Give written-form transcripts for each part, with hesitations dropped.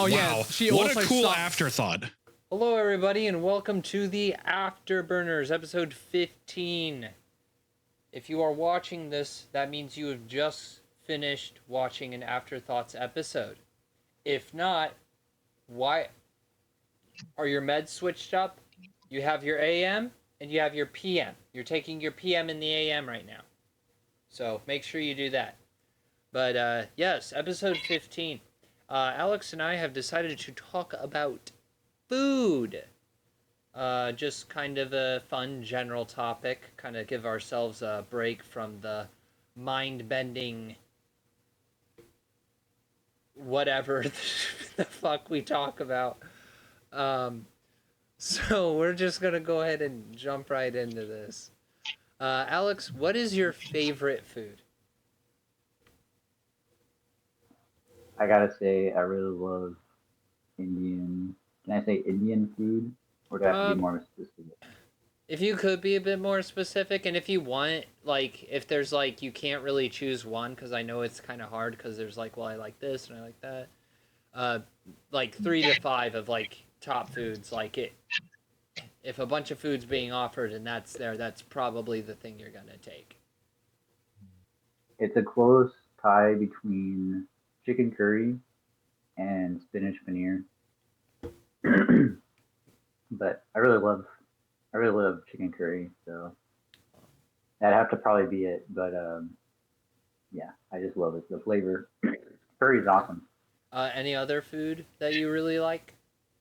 Oh yeah, Wow, she what also a cool sucks. afterthought. Hello, everybody, and welcome to the Afterburners, episode 15. If you are watching this, that means you have just finished watching an Afterthoughts episode. If not, why are your meds switched up? You have your AM and you have your PM. You're taking your PM in the AM right now. So make sure you do that. But yes, episode 15. Alex and I have decided to talk about food. Just kind of a fun general topic, kind of give ourselves a break from the mind-bending whatever the fuck we talk about. So we're just gonna go ahead and jump right into this. Alex, what is your favorite food? I gotta say, I really love Indian. Can I say Indian food, or do I have to be more specific? If you could be a bit more specific, and if you want, like, if there's like you can't really choose one, because I know it's kind of hard, because there's like, well, I like this and I like that. Like 3 to 5 of like top foods. Like it, if a bunch of food's being offered and that's there, that's probably the thing you're gonna take. It's a close tie between chicken curry and spinach paneer. But I really love chicken curry, so that'd have to probably be it. But yeah, I just love it. The flavor, curry's awesome. Any other food that you really like?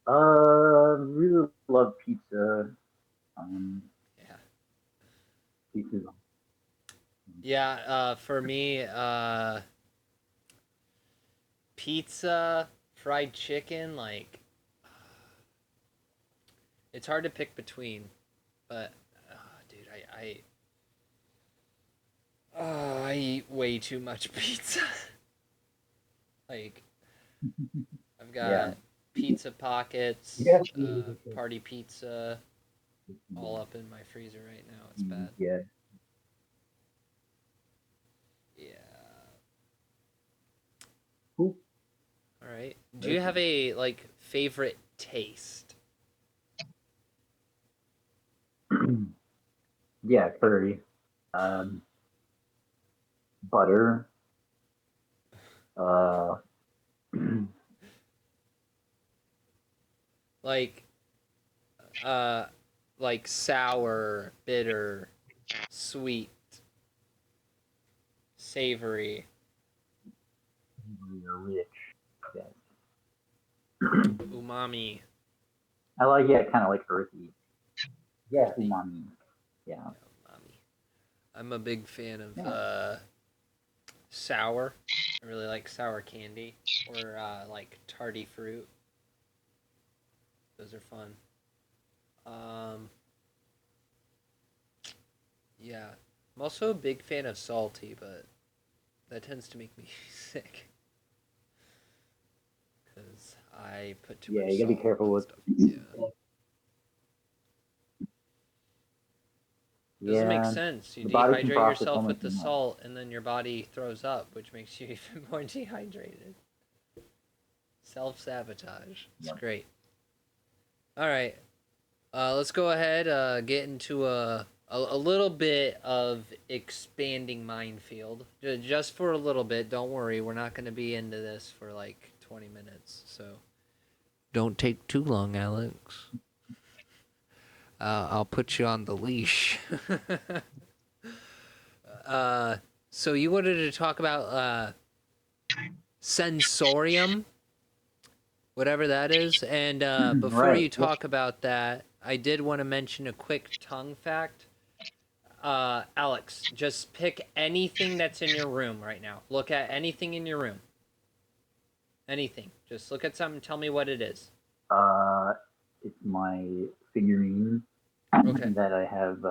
Really love pizza. Yeah. Pizza's Yeah, for me, pizza, fried chicken, like, it's hard to pick between, but, dude, I eat way too much pizza. Like, I've got Yeah. pizza pockets, Yeah. party pizza, all up in my freezer right now. It's bad. Yeah. Yeah. Cool. All right. Do you have a like favorite taste? Yeah, curry. Butter. Uh, Like like sour, bitter, sweet, savory, rich. Yes. umami. I like kind of like earthy. Yeah, umami. Yeah. Umami. I'm a big fan of sour. I really like sour candy or like tarty fruit. Those are fun. Yeah. I'm also a big fan of salty, but that tends to make me sick. Because I put too much Yeah, you gotta be salt careful on with. stuff. Yeah. Doesn't make sense. You dehydrate yourself with the salt, and then your body throws up, which makes you even more dehydrated. Self-sabotage. It's great. All right. Let's go ahead, get into a little bit of expanding minefield. Just for a little bit. Don't worry. We're not going to be into this for like 20 minutes. So don't take too long, Alex. I'll put you on the leash. So you wanted to talk about sensorium, whatever that is. And before you talk about that, I did want to mention a quick tongue fact. Alex, just pick anything that's in your room right now. Look at anything in your room. Anything. Just look at something and tell me what it is. It's my figurine that I have.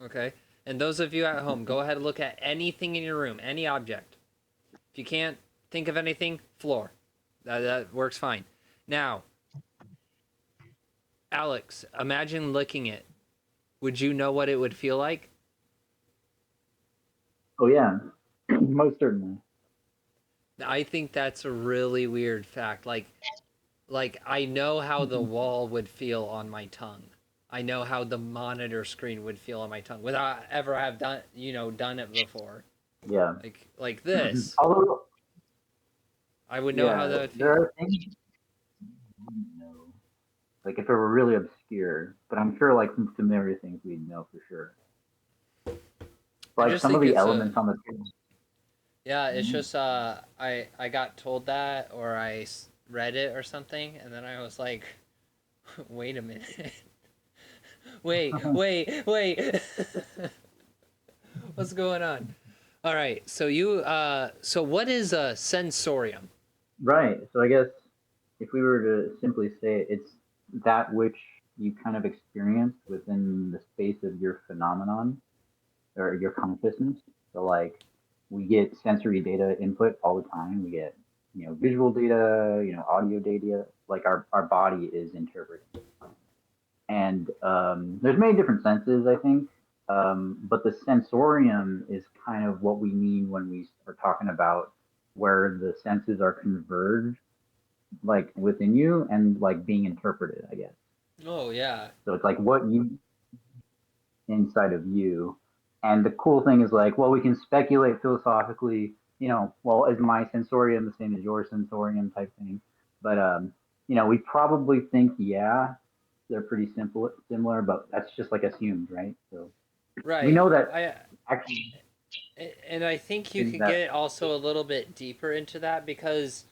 Okay. And those of you at home, go ahead and look at anything in your room, any object. If you can't think of anything, floor. That works fine. Now, Alex, imagine licking it. Would you know what it would feel like? Oh yeah, most certainly. I think that's a really weird fact. Like I know how the wall would feel on my tongue. I know how the monitor screen would feel on my tongue without ever have done it before. Yeah. Like this. Although, I would know how yeah, that would there feel. are things you wouldn't know. Like if it were really obscure, but I'm sure like some familiar things we'd know for sure. I Like just some of think the it's a elements on the table. yeah, it's Mhm. just I got told that or read it or something and then I was like, wait a minute. Wait. What's going on? All right. So what is a sensorium? Right. So I guess if we were to simply say it, it's that which you kind of experienced within the space of your phenomenon or your consciousness. So like we get sensory data input all the time. We get, visual data, audio data, like our body is interpreting. And there's many different senses, I think. But the sensorium is kind of what we mean when we are talking about where the senses are converged, like within you and like being interpreted, I guess. Oh yeah. So it's like what you inside of you. And the cool thing is like, well, we can speculate philosophically, well, is my sensorium the same as your sensorium type thing? But we probably think, yeah, they're pretty similar, but that's just like assumed, right? So we Right. know that I actually and I think you things could that get also a little bit deeper into that because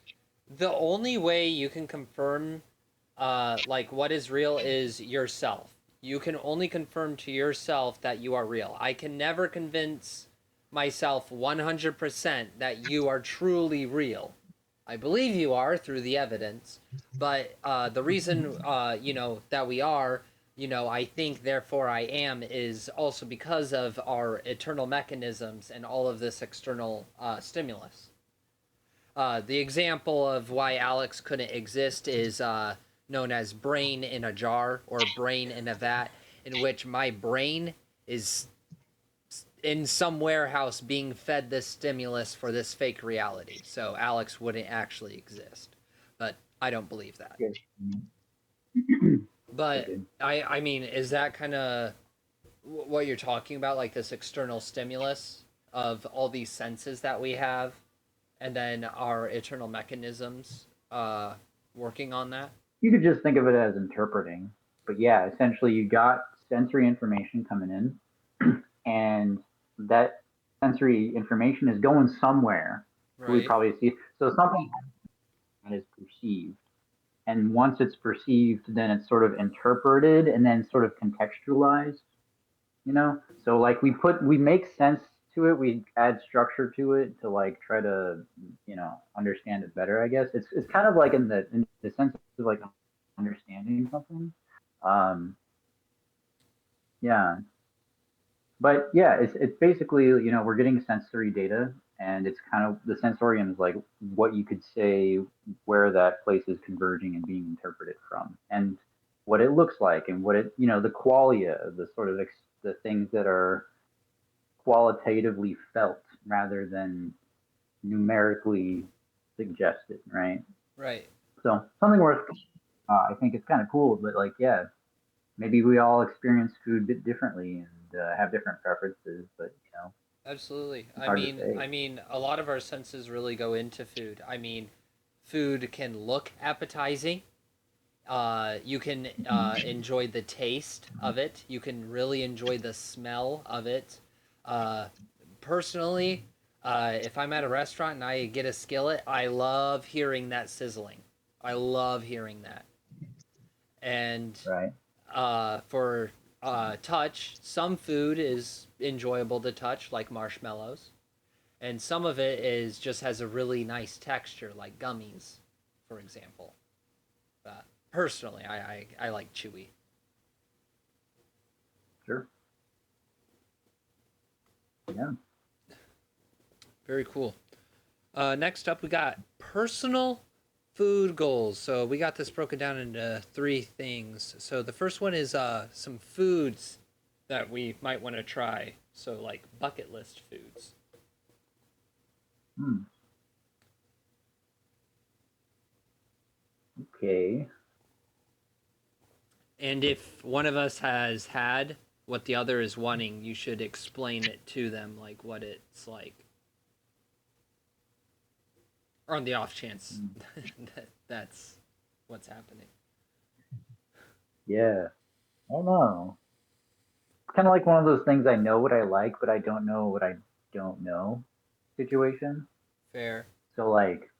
the only way you can confirm like what is real is yourself. You can only confirm to yourself that you are real. I can never convince myself 100% that you are truly real. I believe you are through the evidence, but the reason that we are, I think therefore I am is also because of our eternal mechanisms and all of this external stimulus. The example of why Alex couldn't exist is known as brain in a jar or brain in a vat, in which my brain is in some warehouse being fed this stimulus for this fake reality. So Alex wouldn't actually exist. But I don't believe that. good. But Okay. I mean, is that kind of what you're talking about, like this external stimulus of all these senses that we have, and then our eternal mechanisms working on that? You could just think of it as interpreting, but yeah, essentially you got sensory information coming in, and that sensory information is going somewhere. We Right. probably see so something that is perceived, and once it's perceived, then it's sort of interpreted and then sort of contextualized. So like we make sense to it, we add structure to it to like try to understand it better. I guess it's kind of like in the sense of like understanding something. um yeah, but yeah, it's basically, we're getting sensory data, and it's kind of the sensorium is like what you could say where that place is converging and being interpreted from, and what it looks like, and what it, the qualia, the sort of the things that are qualitatively felt rather than numerically suggested, right? Right. So something worth, I think it's kind of cool, but like, yeah, maybe we all experience food a bit differently and have different preferences, but Absolutely. it's hard to I say. mean, a lot of our senses really go into food. I mean, food can look appetizing. You can enjoy the taste of it. You can really enjoy the smell of it. Uh, Personally, if I'm at a restaurant and I get a skillet, I love hearing that sizzling. I love hearing that. And Right. for touch, some food is enjoyable to touch, like marshmallows, and some of it is just has a really nice texture, like gummies, for example. Uh, Personally, I like chewy. Sure. Yeah. Very cool. Next up, we got personal food goals. So we got this broken down into three things. So the first one is some foods that we might want to try. So like bucket list foods. Hmm. Okay. And if one of us has had what the other is wanting, you should explain it to them, like what it's like. Or on the off chance that's what's happening. Yeah. I don't know. It's kind of like one of those things I know what I like, but I don't know what I don't know situation. Fair. So like,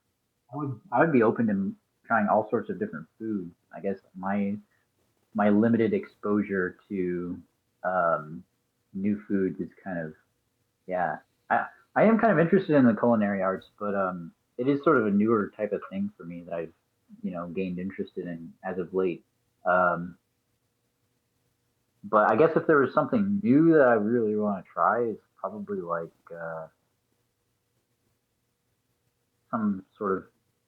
I would be open to trying all sorts of different foods. I guess my limited exposure to um, new foods is kind of yeah. I I am kind of interested in the culinary arts, but it is sort of a newer type of thing for me that I've gained interested in as of late. Um, but I guess if there was something new that I really want to try, it's probably like some sort of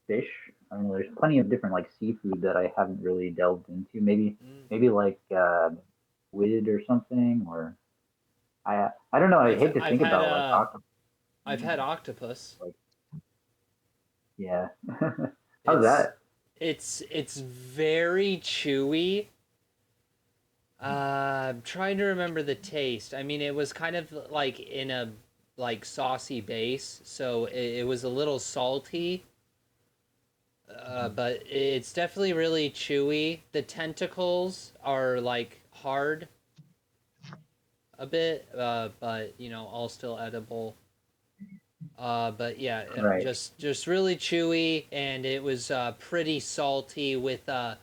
fish. I don't know. There's plenty of different like seafood that I haven't really delved into. Mm. Maybe like squid or something, or I don't know. I I've hate to I've think had about like octopus. I've had octopus. Like yeah, how's It's that? it's very chewy. I'm trying to remember the taste. I mean, it was kind of like in a like saucy base, so it was a little salty. But it's definitely really chewy. The tentacles are like hard a bit, but all still edible. But yeah, Right. just really chewy, and it was pretty salty with a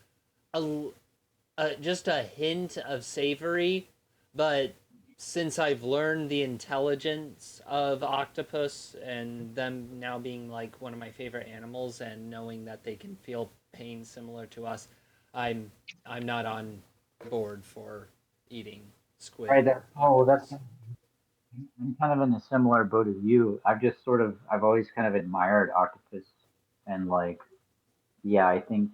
just a hint of savory. But since I've learned the intelligence of octopus and them now being like one of my favorite animals, and knowing that they can feel pain similar to us, I'm I'm not on board for eating squid Right. or That's octopus. I'm kind of in a similar boat as you. I've always kind of admired octopus and like yeah, I think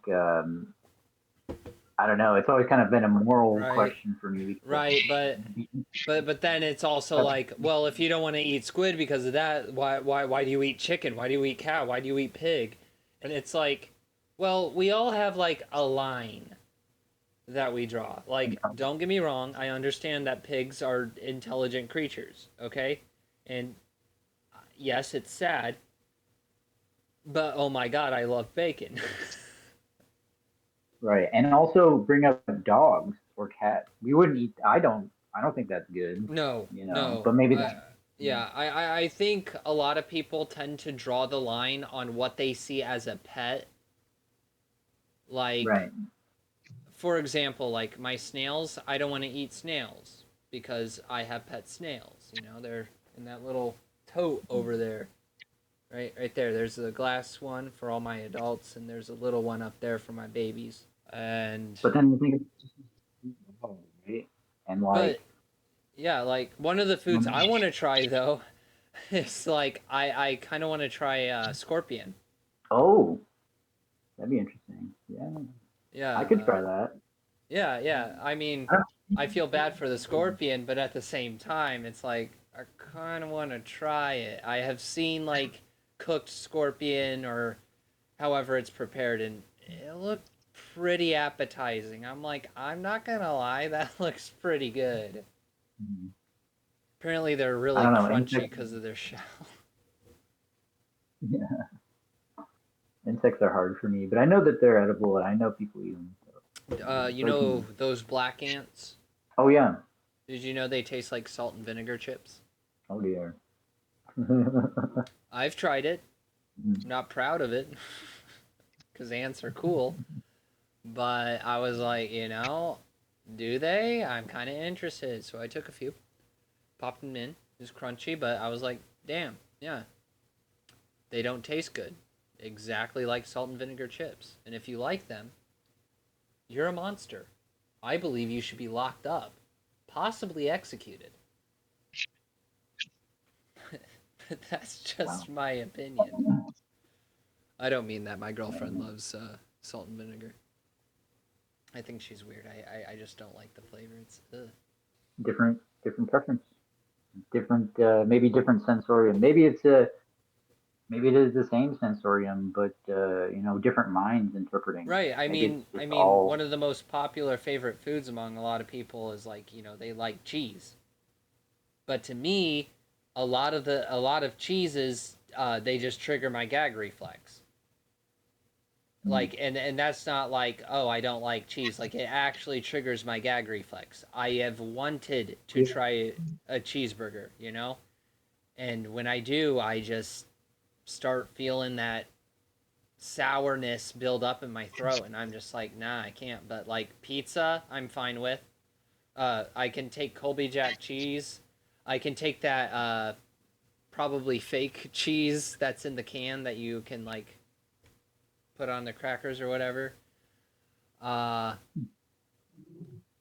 I don't know. It's always kind of been a moral Right, question for me because right, but then it's also like, well, if you don't want to eat squid because of that, why do you eat chicken? Why do you eat cow? Why do you eat pig? And it's like, well, we all have like a line that we draw. Like, don't get me wrong, I understand that pigs are intelligent creatures, okay? And yes, it's sad, but oh my god, I love bacon. right, and also bring up dogs or cats. We wouldn't eat. I don't think that's good. No, no. But maybe that. Yeah, I think a lot of people tend to draw the line on what they see as a pet. Like, Right. for example, like my snails, I don't want to eat snails because I have pet snails. They're in that little tote over there. Right there. There's a glass one for all my adults, and there's a little one up there for my babies. And, But then you think of right, and like but yeah, like one of the foods I want to try though is like I kind of want to try scorpion. oh, that'd be interesting. Yeah, Yeah, I could try that. yeah. I mean, I feel bad for the scorpion, but at the same time, it's like I kind of want to try it. I have seen like cooked scorpion or however it's prepared, and it looked pretty appetizing. I'm like, I'm not gonna lie, that looks pretty good. Mhm. Apparently, they're I really don't know. crunchy because of their shell. Yeah, insects are hard for me, but I know that they're edible, and I know people eat them. You So I know can. those black ants? Oh yeah. Did you know they taste like salt and vinegar chips? Oh dear. I've tried it. Not proud of it, because ants are cool. But I was like, do they? I'm kind of interested. So I took a few, popped them in. It was crunchy, but I was like, damn, yeah, they don't taste good. Exactly like salt and vinegar chips. And if you like them, you're a monster. I believe you should be locked up, possibly executed. That's Wow. just my opinion. I don't mean that. My girlfriend loves salt and vinegar. I think she's weird. I just don't like the flavor. It's ugh. Different preference. Different maybe different sensorium. Maybe it's a maybe it is the same sensorium, but different minds interpreting it. Right. I Maybe mean, it's one all. of the most popular favorite foods among a lot of people is like, they like cheese. But to me, a lot of cheeses, they just trigger my gag reflex. Mm. Like, and that's not like, oh, I don't like cheese. Like, it actually triggers my gag reflex. I have wanted to Yeah. try a cheeseburger, and when I do, I just start feeling that sourness build up in my throat, and I'm just like, nah, I can't. But like pizza, I'm fine with. I can take Colby Jack cheese. I can take that probably fake cheese that's in the can that you can like put on the crackers or whatever. Uh,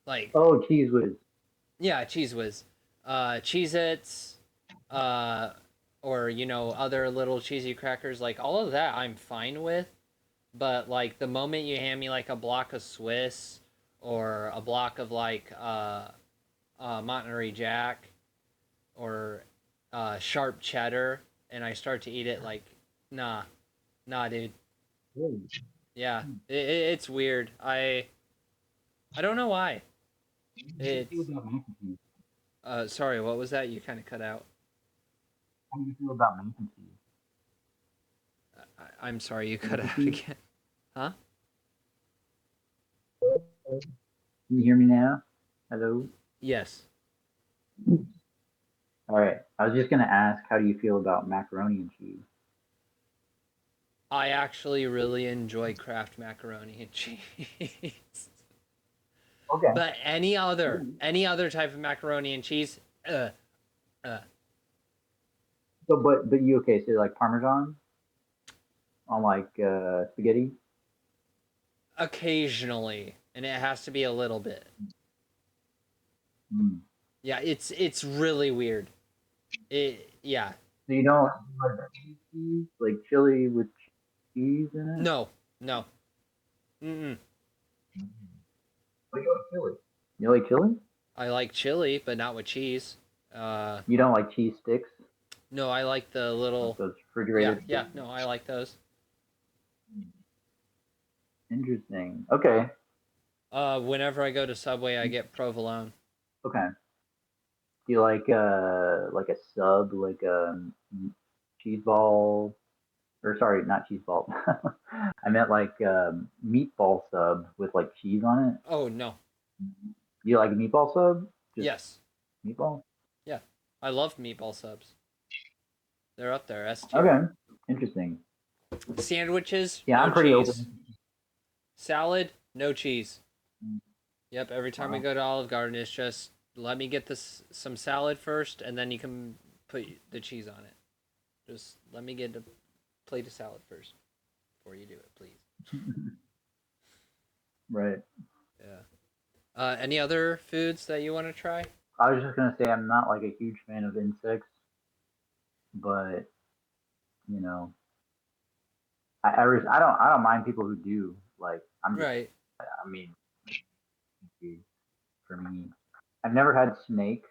like Oh, cheese whiz. yeah, Cheese Whiz, Cheez Its, uh, or other little cheesy crackers. Like all of that, I'm fine with. But like the moment you hand me like a block of Swiss or a block of like Monterey Jack or sharp cheddar, and I start to eat it, like, nah, nah, dude. Really? Yeah, it's weird. I don't know why. How do you feel It's about mac and cheese? sorry, what was that? You kind of cut out. How do you feel about mac and cheese? I'm sorry, you cut Mac and out cheese? again. Huh? Can you hear me now? Hello? Yes. All right. I was just gonna ask, how do you feel about macaroni and cheese? I actually really enjoy Kraft macaroni and cheese. Okay. But any other type of macaroni and cheese, uh, uh, So, but you okay? So like Parmesan on like spaghetti? occasionally, and it has to be a little bit. Mm. Yeah, it's really weird. Yeah. So you don't like cheese, like chili with cheese in it? No, no. Mm-mm. What do you like chili? You like chili? I like chili, but not with cheese. Uh, You don't like cheese sticks, no, I like the like little. those Yeah, refrigerated yeah. sticks? No, I like those. Interesting. Okay. Whenever I go to Subway, I get provolone. Okay. Do you like a sub, like a cheese ball, or sorry, not cheese ball. I meant like meatball sub with like cheese on it. Oh no. Do you like a meatball sub? Just Yes. meatball? Yeah. I love meatball subs. They're up there, S tier. Okay. Interesting. Sandwiches, Yeah, no I'm pretty cheese. open. Salad, no cheese. Yep, every time we Wow. go to Olive Garden, it's just let me get this some salad first, and then you can put the cheese on it. Just let me get a plate of salad first before you do it, please. Right. Yeah. Any other foods that you want to try? I was just gonna say I'm not like a huge fan of insects, but you know, I don't mind people who do. Like I'm just Right. I mean for me, I've never had snake.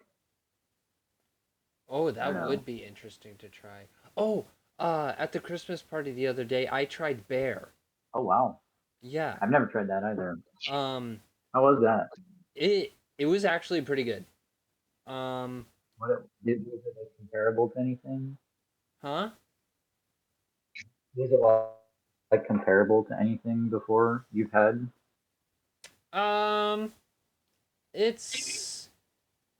Oh, I don't that know. would be interesting to try. Oh, at the Christmas party the other day, I tried bear. Oh wow, Yeah. I've never tried that either. Um, How was that? it was actually pretty good. Um, Was it like comparable to anything? huh? Was it like comparable to anything before you've had? Um, it's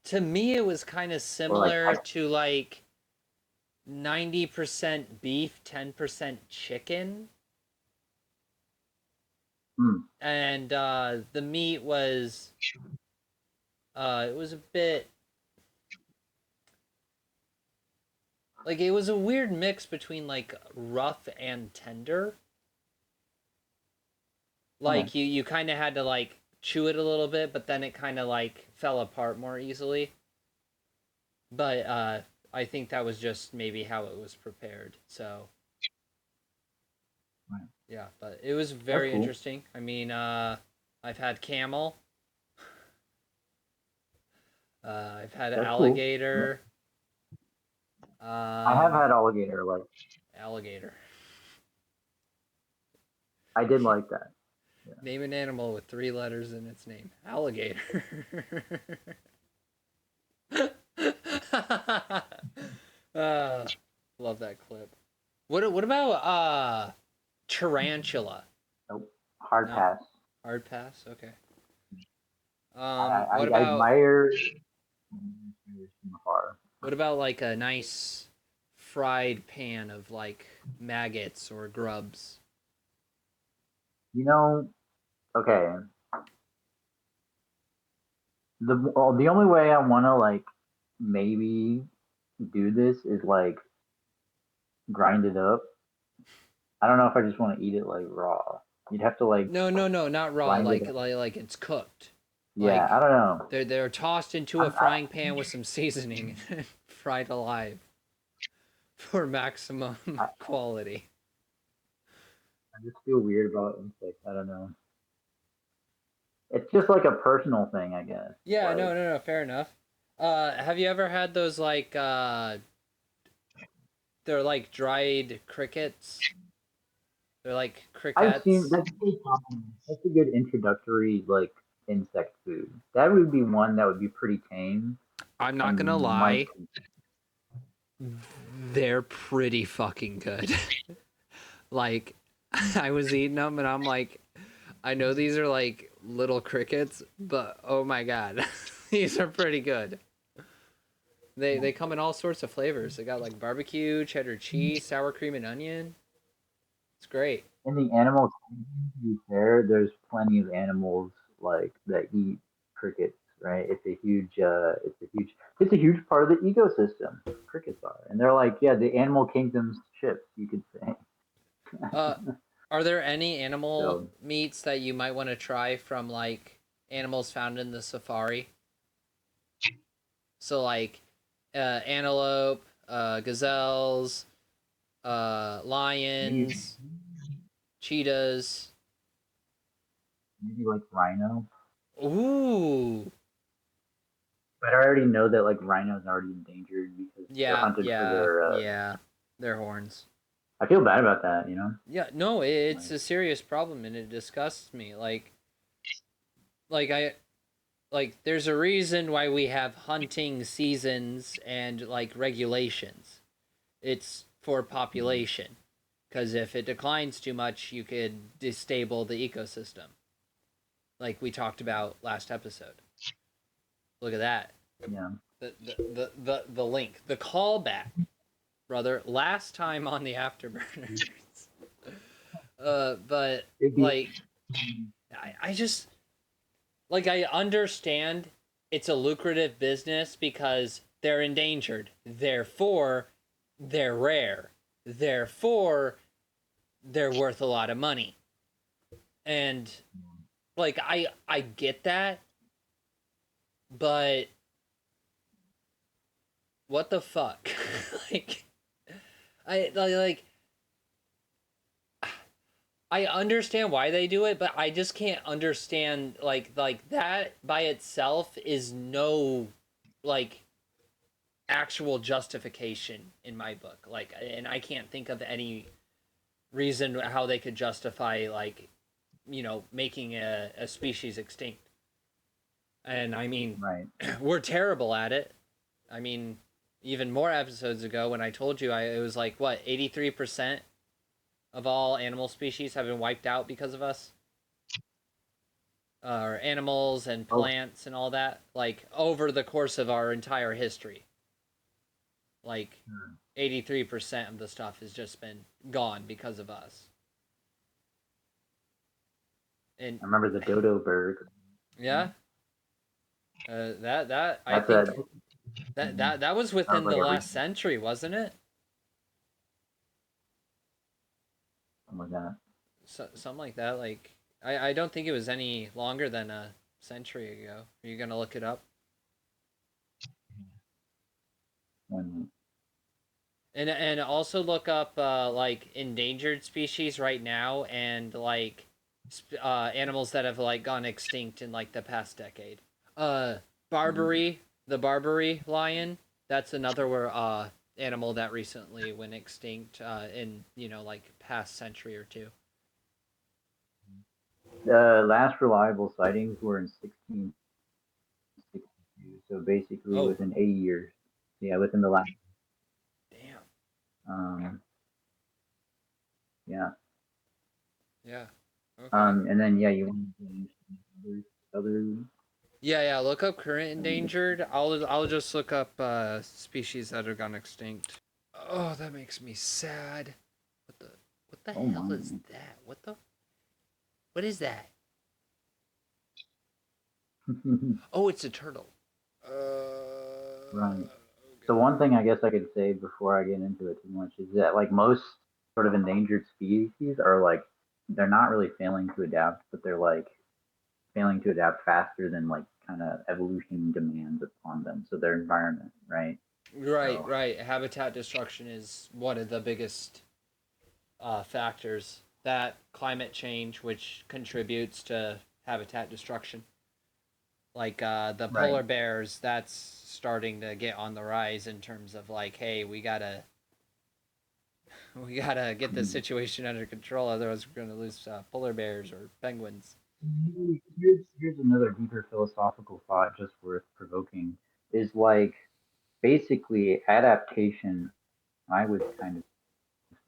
to me it was kind of Or like similar to like 90% beef, 10% chicken, hmm, and the meat was it was a bit like it was a weird mix between like rough and tender. okay, Like you kind of had to like chew it a little bit, but then it kind of like fell apart more easily. But I think that was just maybe how it was prepared. So right. yeah, but it was That's very cool. interesting. I mean, I've had camel, I've had That's cool. alligator. I have Um, had alligator. Like Alligator. I did like that. Yeah. Name an animal with 3 letters in its name. Alligator. Love that clip. What about tarantula? Nope. Hard No. pass. Hard pass? Okay. I What about admire from afar. what about like a nice fried pan of like maggots or grubs? You know, okay. The only way I want to like maybe do this is like grind it up. I don't know if I just want to eat it like raw. You'd have to like No, not raw. grind it up. Like it's cooked. Yeah, I Like don't know. they're tossed into a frying pan with some seasoning and fried alive for maximum I, quality. I just feel weird about insects. I don't know. It's just like a personal thing, I guess. Yeah, Like, no, fair enough. Have you ever had those like they're like dried crickets? They're like I've seen crickets. that's a good that's a good introductory like insect food. That would be one that would be pretty tame I'm not gonna and might. lie, they're pretty fucking good. Like, I was eating them and I'm like, I know these are like little crickets, but oh my god, these are pretty good. They come in all sorts of flavors. They got like barbecue, cheddar cheese, sour cream and onion. It's great. In the animal kingdom, to be fair, there's plenty of animals like that eat crickets, right? It's a huge part of the ecosystem. Crickets are, and they're like, yeah, the animal kingdom's chips, you could say. Uh, are there any animal So meats that you might want to try from like animals found in the safari? So like, antelope, gazelles, maybe lions, cheetahs. maybe like rhino, Ooh, but I already know that like rhinos are already endangered because they're yeah, hunted for yeah, their. yeah. Their horns. I feel bad about that, you know. Yeah, no, it's Like, a serious problem and it disgusts me. Like I, like there's a reason why we have hunting seasons and like regulations. It's for population. Because if it declines too much, you could destable the ecosystem. Like we talked about last episode. Look at that. yeah, The link. The callback, brother. Last time on the Afterburners. But it'd be. like I just like I understand it's a lucrative business because they're endangered. Therefore, they're rare. Therefore, they're worth a lot of money. And like I get that, but what the fuck? like like I understand why they do it, but I just can't understand like that by itself is no like actual justification in my book. Like, and I can't think of any reason how they could justify like making a species extinct. And I mean, Right. we're terrible at it. I mean, even more episodes ago when I told you it was like what 83% of all animal species have been wiped out because of us. Or animals and Oh, plants and all that, like over the course of our entire history. Like sure. 83% of the stuff has just been gone because of us. And I remember the dodo bird. yeah, that I That's think a that was sounds within like the a last recent century, wasn't it? something like that. Something like that. Like I don't think it was any longer than a century ago. Are you gonna look it up? When And also look up like endangered species right now and like animals that have like gone extinct in like the past decade. Uh, mm, Barbary, the Barbary lion. That's another where animal that recently went extinct in like past century or two. The last reliable sightings were in 1662, so basically Oh, within 80 years. Yeah, within the last. damn. Um, yeah. Yeah. Okay. And then yeah, you want to other. Yeah. Look up current endangered. I'll just look up species that have gone extinct. Oh, that makes me sad. What the what the Oh hell my. is that? What is that? Oh, it's a turtle. Right. So Okay. one thing I guess I could say before I get into it too much is that like most sort of endangered species are like they're not really failing to adapt, but they're like failing to adapt faster than like kind of evolution demands upon them. So their environment, right? Right, So right. Habitat destruction is one of the biggest factors that climate change, which contributes to habitat destruction. Like the right. polar bears, that's starting to get on the rise in terms of like, hey, we gotta get this Mhm. situation under control, otherwise we're gonna lose polar bears or penguins. Here's another deeper philosophical thought, just worth provoking, is like basically adaptation. I would kind of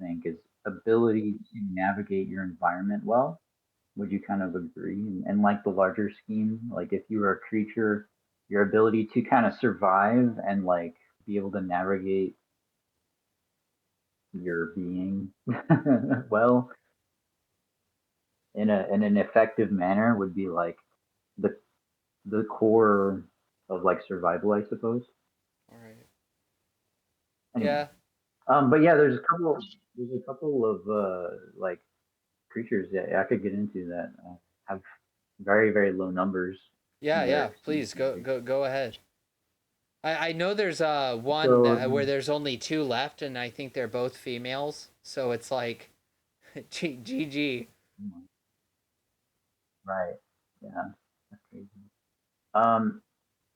think is ability to navigate your environment well. Would you kind of agree? And like the larger scheme, like if you were a creature, your ability to kind of survive and like be able to navigate your being well in an effective manner would be like the the core of like survival, I suppose. All right. Anyway, Yeah. but yeah, there's a couple of like creatures that I could get into that have very very low numbers Yeah. in their Yeah. extinct Please theory. go ahead. I know there's one So where there's only two left, and I think they're both females. So it's like, GG. right, yeah, that's crazy. Um,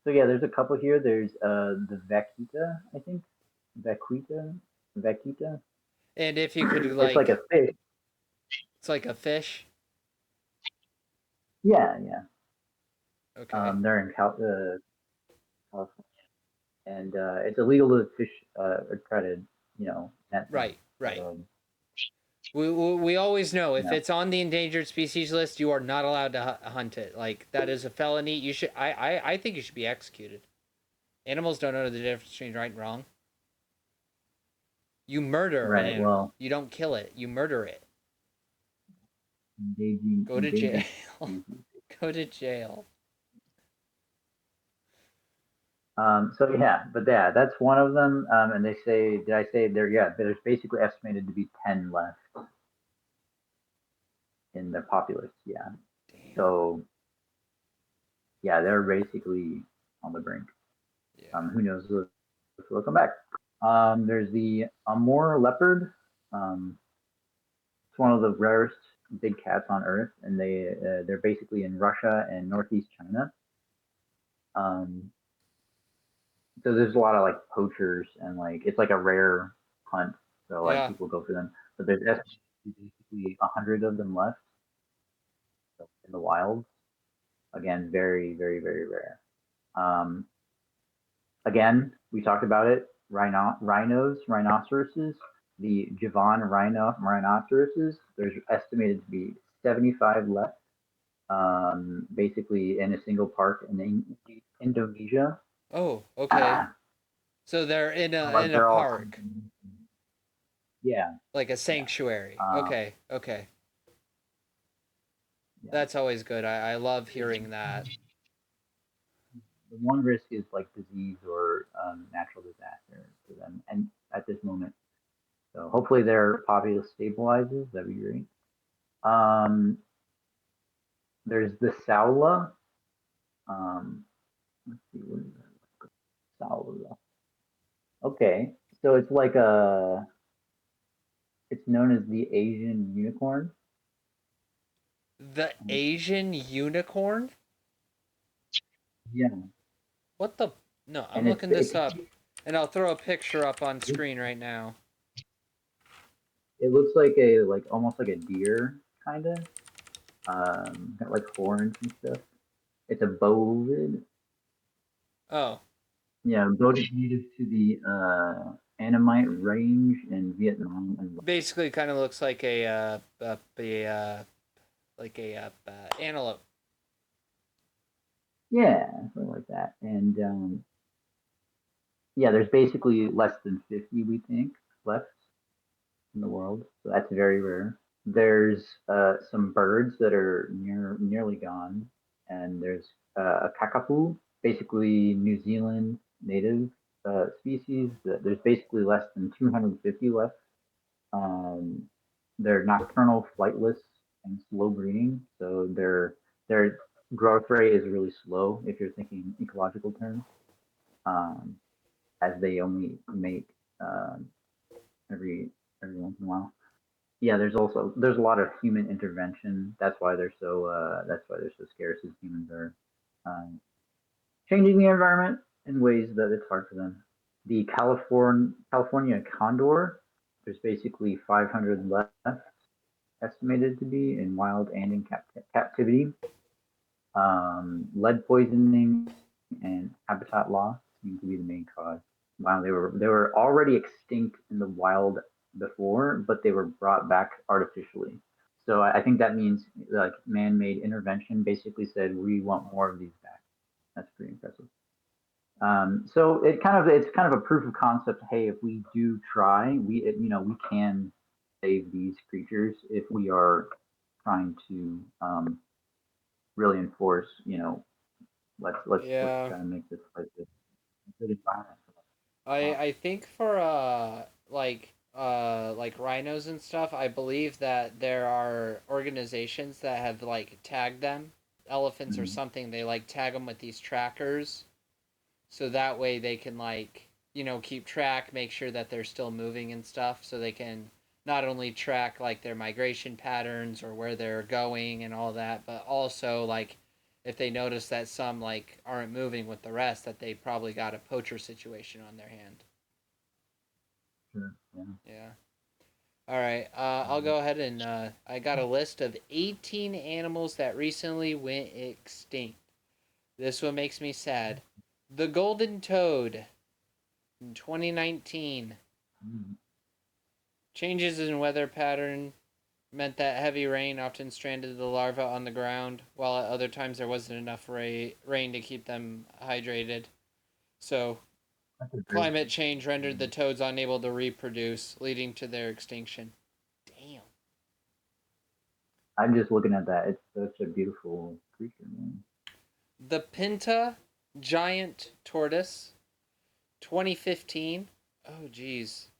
so yeah, there's a couple here. There's the vaquita, I think, vaquita, vaquita. And if you could It's like a like, fish. it's like a fish. Yeah, yeah. Okay. They're in California, and it's illegal to fish or try to, net them. Right. But Right. We always know you if know, it's on the endangered species list, you are not allowed to hunt it. Like that is a felony. You should. I think you should be executed. Animals don't know the difference between right and wrong. You murder an right. animal. Well, You don't kill it. You murder it. Go to jail. endangered species. Go to jail. So yeah, but yeah, that's one of them. And they say, did I say there? Yeah, there's basically estimated to be 10 left in the populace. Yeah. Damn. So yeah, they're basically on the brink. Yeah. Who knows if they'll come back? There's the Amur leopard. It's one of the rarest big cats on Earth, and they're basically in Russia and northeast China. Um, so there's a lot of like poachers and like it's like a rare hunt. So like Yeah. people go for them, but there's basically 100 of them left in the wild. Again, very very very rare. Um, Again, we talked about it. Rhinos, rhinoceroses, the Javan rhinoceroses. There's estimated to be 75 left, basically in a single park in Indonesia. Oh. Okay. So they're But in a they're all, park, yeah, like a yeah. sanctuary. Um, Okay. Okay. yeah. That's always good. I love hearing that. The one risk is like disease or natural disaster for them, and at this moment, so hopefully their populace stabilizes. That'd be great. Um, there's the Saula. Let's see, what is that? Saula. Okay, so it's known as the Asian unicorn. The Asian unicorn? Yeah, What the? No, and I'm looking this up. And I'll throw a picture up on screen right now. It looks like almost like a deer, kind of. Got like horns and stuff. It's a bovid. Oh. Yeah, bovid native to the Annamite range in Vietnam and Basically, kind of looks like antelope. yeah, something like that. And yeah, there's basically less than 50 we think left in the world, so that's very rare. There's some birds that are nearly gone, and there's a kakapo, basically New Zealand native species. There's basically less than 250 left. Um, they're nocturnal, flightless, and slow breeding, so their growth rate is really slow if you're thinking ecological terms, um, as they only mate um, every once in a while. Yeah, there's a lot of human intervention. That's why they're so scarce, as humans are um, changing the environment in ways that it's hard for them. The California condor, there's basically 500 left estimated to be in wild and in captivity. Lead poisoning and habitat loss seem to be the main cause. Wow, they were already extinct in the wild before, but they were brought back artificially. So I think that means like man-made intervention basically said we want more of these back. That's pretty impressive. So it's kind of a proof of concept. Hey, if we do try, we can save these creatures if we are trying to really enforce. Let's Yeah. try to make this like a good environment. I think for like rhinos and stuff, I believe that there are organizations that have like tagged them. Elephants or Mhm. something, they like tag them with these trackers, so that way they can like keep track, make sure that they're still moving and stuff, so they can not only track like their migration patterns or where they're going and all that, but also like if they notice that some like aren't moving with the rest, that they probably got a poacher situation on their hand. Sure. Yeah. Yeah. All right. I'll Mhm. go ahead and I got a list of 18 animals that recently went extinct. This one makes me sad. The golden toad in 2019. Mhm. Changes in weather pattern meant that heavy rain often stranded the larvae on the ground, while at other times there wasn't enough rain to keep them hydrated. So, That's a great. climate change rendered the Mhm. toads unable to reproduce, leading to their extinction. Damn. I'm just looking at that. It's such a beautiful creature, man. The Pinta giant tortoise, 2015. Oh, geez.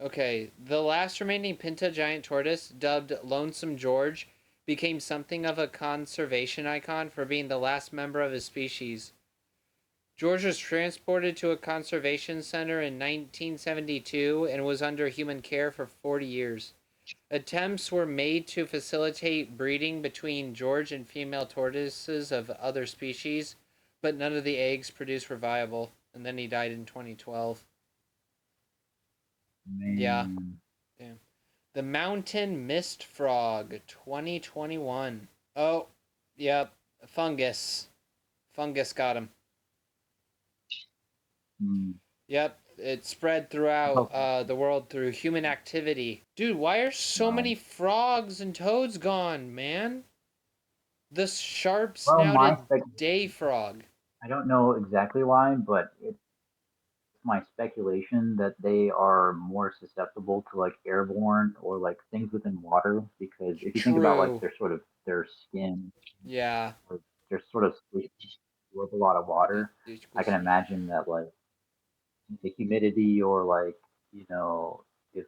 Okay, the last remaining Pinta giant tortoise, dubbed Lonesome George, became something of a conservation icon for being the last member of his species. George was transported to a conservation center in 1972 and was under human care for 40 years. Attempts were made to facilitate breeding between George and female tortoises of other species, but none of the eggs produced were viable, and then he died in 2012. Yeah, Man, damn. The Mountain Mist Frog 2021. Oh, yep. Fungus. Fungus got him. mm. Yep. It spread throughout Oh, the world through human activity. Dude, why are so wow. many frogs and toads gone, man? The sharp Well, snouted day frog. I don't know exactly why, but it's my speculation that they are more susceptible to like airborne or like things within water because if you think about like True. their skin, Yeah. or they're sort of squishy with a lot of water. It's I can squishy. imagine that like the humidity or like if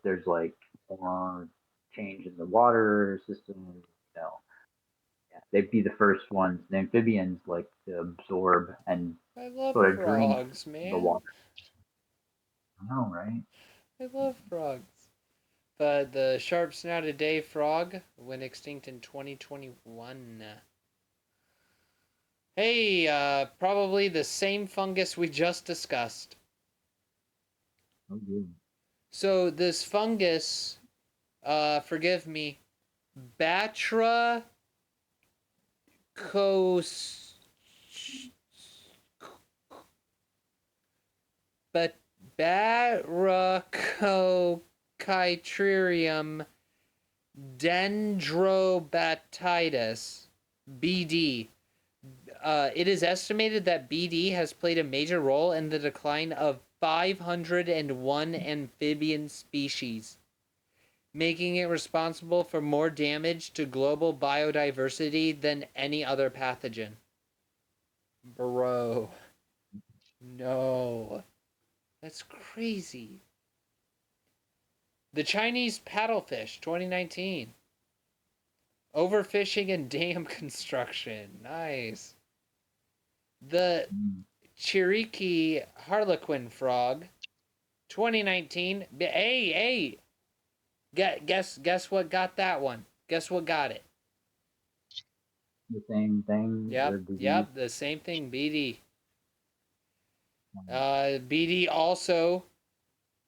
there's like more change in the water system, yeah, they'd be the first ones. The amphibians like to absorb and I love sort of drink frogs, the man. water. I know, right? I love frogs. But the sharp snouted day frog went extinct in 2021. Hey, probably the same fungus we just discussed. Oh, good. So this fungus, forgive me, Batra cos, but Batrachochytrium dendrobatitis, BD. It is estimated that BD has played a major role in the decline of 501 amphibian species, making it responsible for more damage to global biodiversity than any other pathogen. Bro. No. That's crazy. The Chinese paddlefish, 2019. Overfishing and dam construction. Nice. The Mm. Chiriqui harlequin frog, 2019. Hey, guess what got that one? Guess what got it? The same thing, the disease. Yep, the same thing, BD. Um, BD also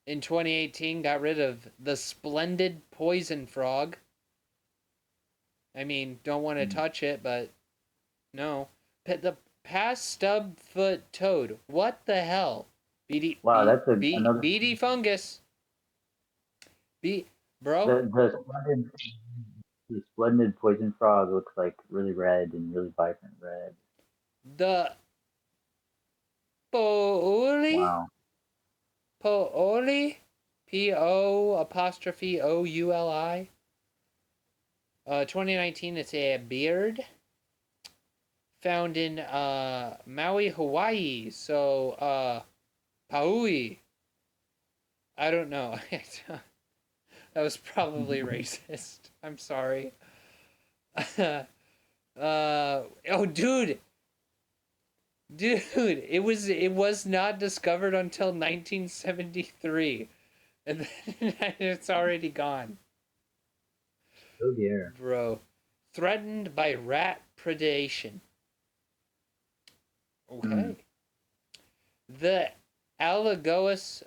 in 2018 got rid of the splendid poison frog. I mean, don't want to mm. touch it, but no. The past stub foot toad. What the hell? Wow, that's another. BD fungus. Bro, The splendid poison frog looks like really red and really vibrant red. the Pouli? Wow. Pouli? Pouli? 2019, it's a beard found in Maui, Hawaii. So, Paui. I don't know. That was probably racist. I'm sorry. Oh, dude, it was not discovered until 1973, and then it's already gone, Oh dear. bro. Threatened by rat predation. Mm. Okay. The Alagoas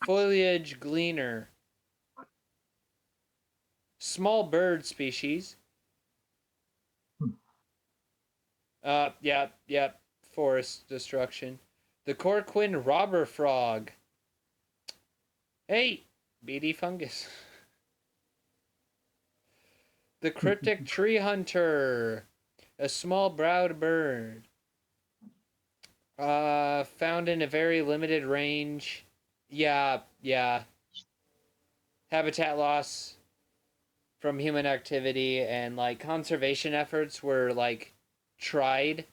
foliage gleaner, small bird species. Yep. Forest destruction. The Corquin robber frog. Hey, BD fungus. The cryptic tree hunter, a small browed bird. Found in a very limited range. Yeah. Habitat loss from human activity, and like conservation efforts were like tried,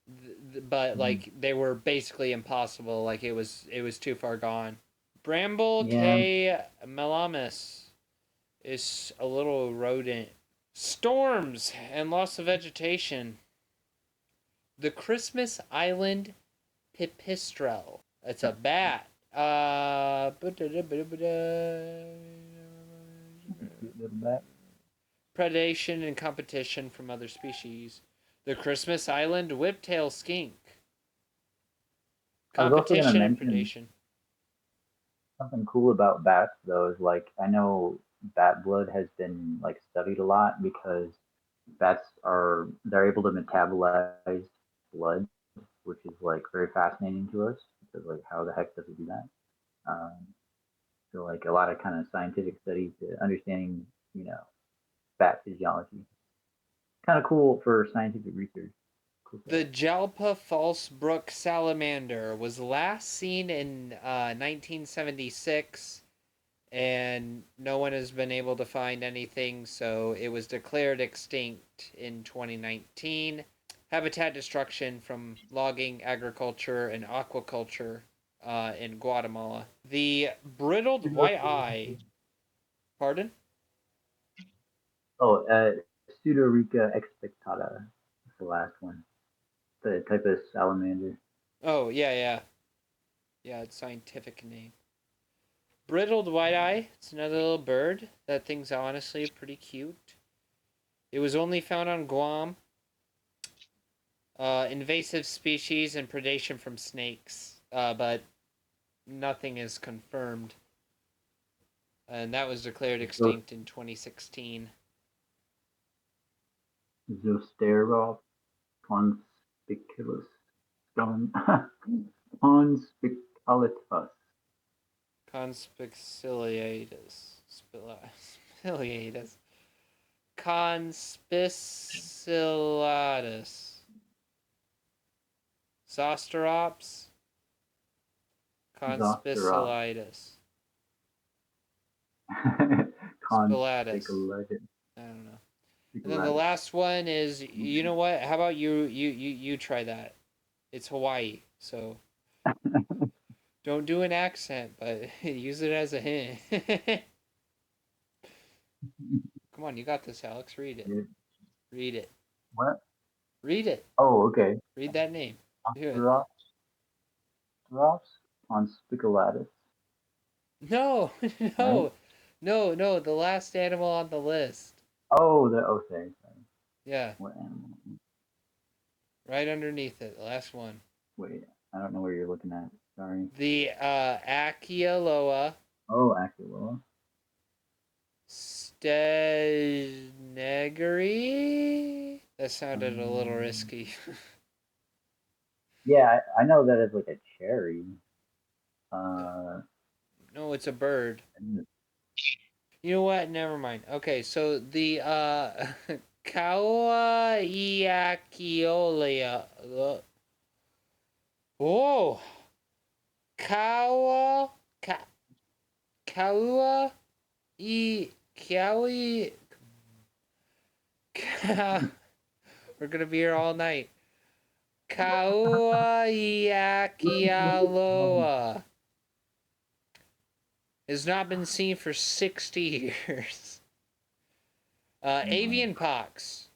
but Mm. like they were basically impossible. Like it was too far gone. Bramble Yeah. K. melamis is a little rodent. Storms and loss of vegetation. The Christmas Island pipistrelle. It's a bat. Cute little bat. Predation and competition from other species. The Christmas Island whiptail skink. I was also going to Competition and mention predation. something cool about bats, though, is like I know bat blood has been like studied a lot because bats are they're able to metabolize blood, which is like very fascinating to us because like how the heck does it do that? Um, so like a lot of kind of scientific studies to understanding you know bat physiology. Kind of cool for scientific research. Cool stuff. The Jalpa Falsebrook salamander was last seen in 1976, and no one has been able to find anything, so it was declared extinct in 2019. Habitat destruction from logging, agriculture, and aquaculture in Guatemala. The brittled white eye. Pardon? Oh, Pseudorica expectata. That's the last one. The type of salamander. Oh, yeah. Yeah, it's scientific name. Brittled white eye. It's another little bird. That thing's honestly pretty cute. It was only found on Guam. Invasive species and predation from snakes. But nothing is confirmed. And that was declared So, extinct in 2016. Zosteros conspicuous. Conspicuous. Conspicillatus. Spiliatus. Conspicillatus. Zosterops. Zosteros. Conspicillatus. Spillatus. Conspicuous. I don't know. And then the last one is, you know what? How about you try that? It's Hawaii, so don't do an accent, but use it as a hint. Come on, you got this, Alex. Read it. Read it. What? Read it. Oh, okay. Read that name. Do it. Zosteros conspiculatus. No, Right? no. The last animal on the list. Oh, sorry. Yeah, What animal? right underneath it. The last one. Wait, I don't know where you're looking at. Sorry. The Achialoa Oh, Aquila. Stegnery. That sounded a little risky. Yeah, I know that it's like a cherry. Uh, No, it's a bird. and You know what? Never mind. Okay, so the Kauaiakiolea. Whoa! Kaua ka, Kaua I Kaui. We're gonna be here all night. Kauaiakialoa has not been seen for 60 years. Avian pox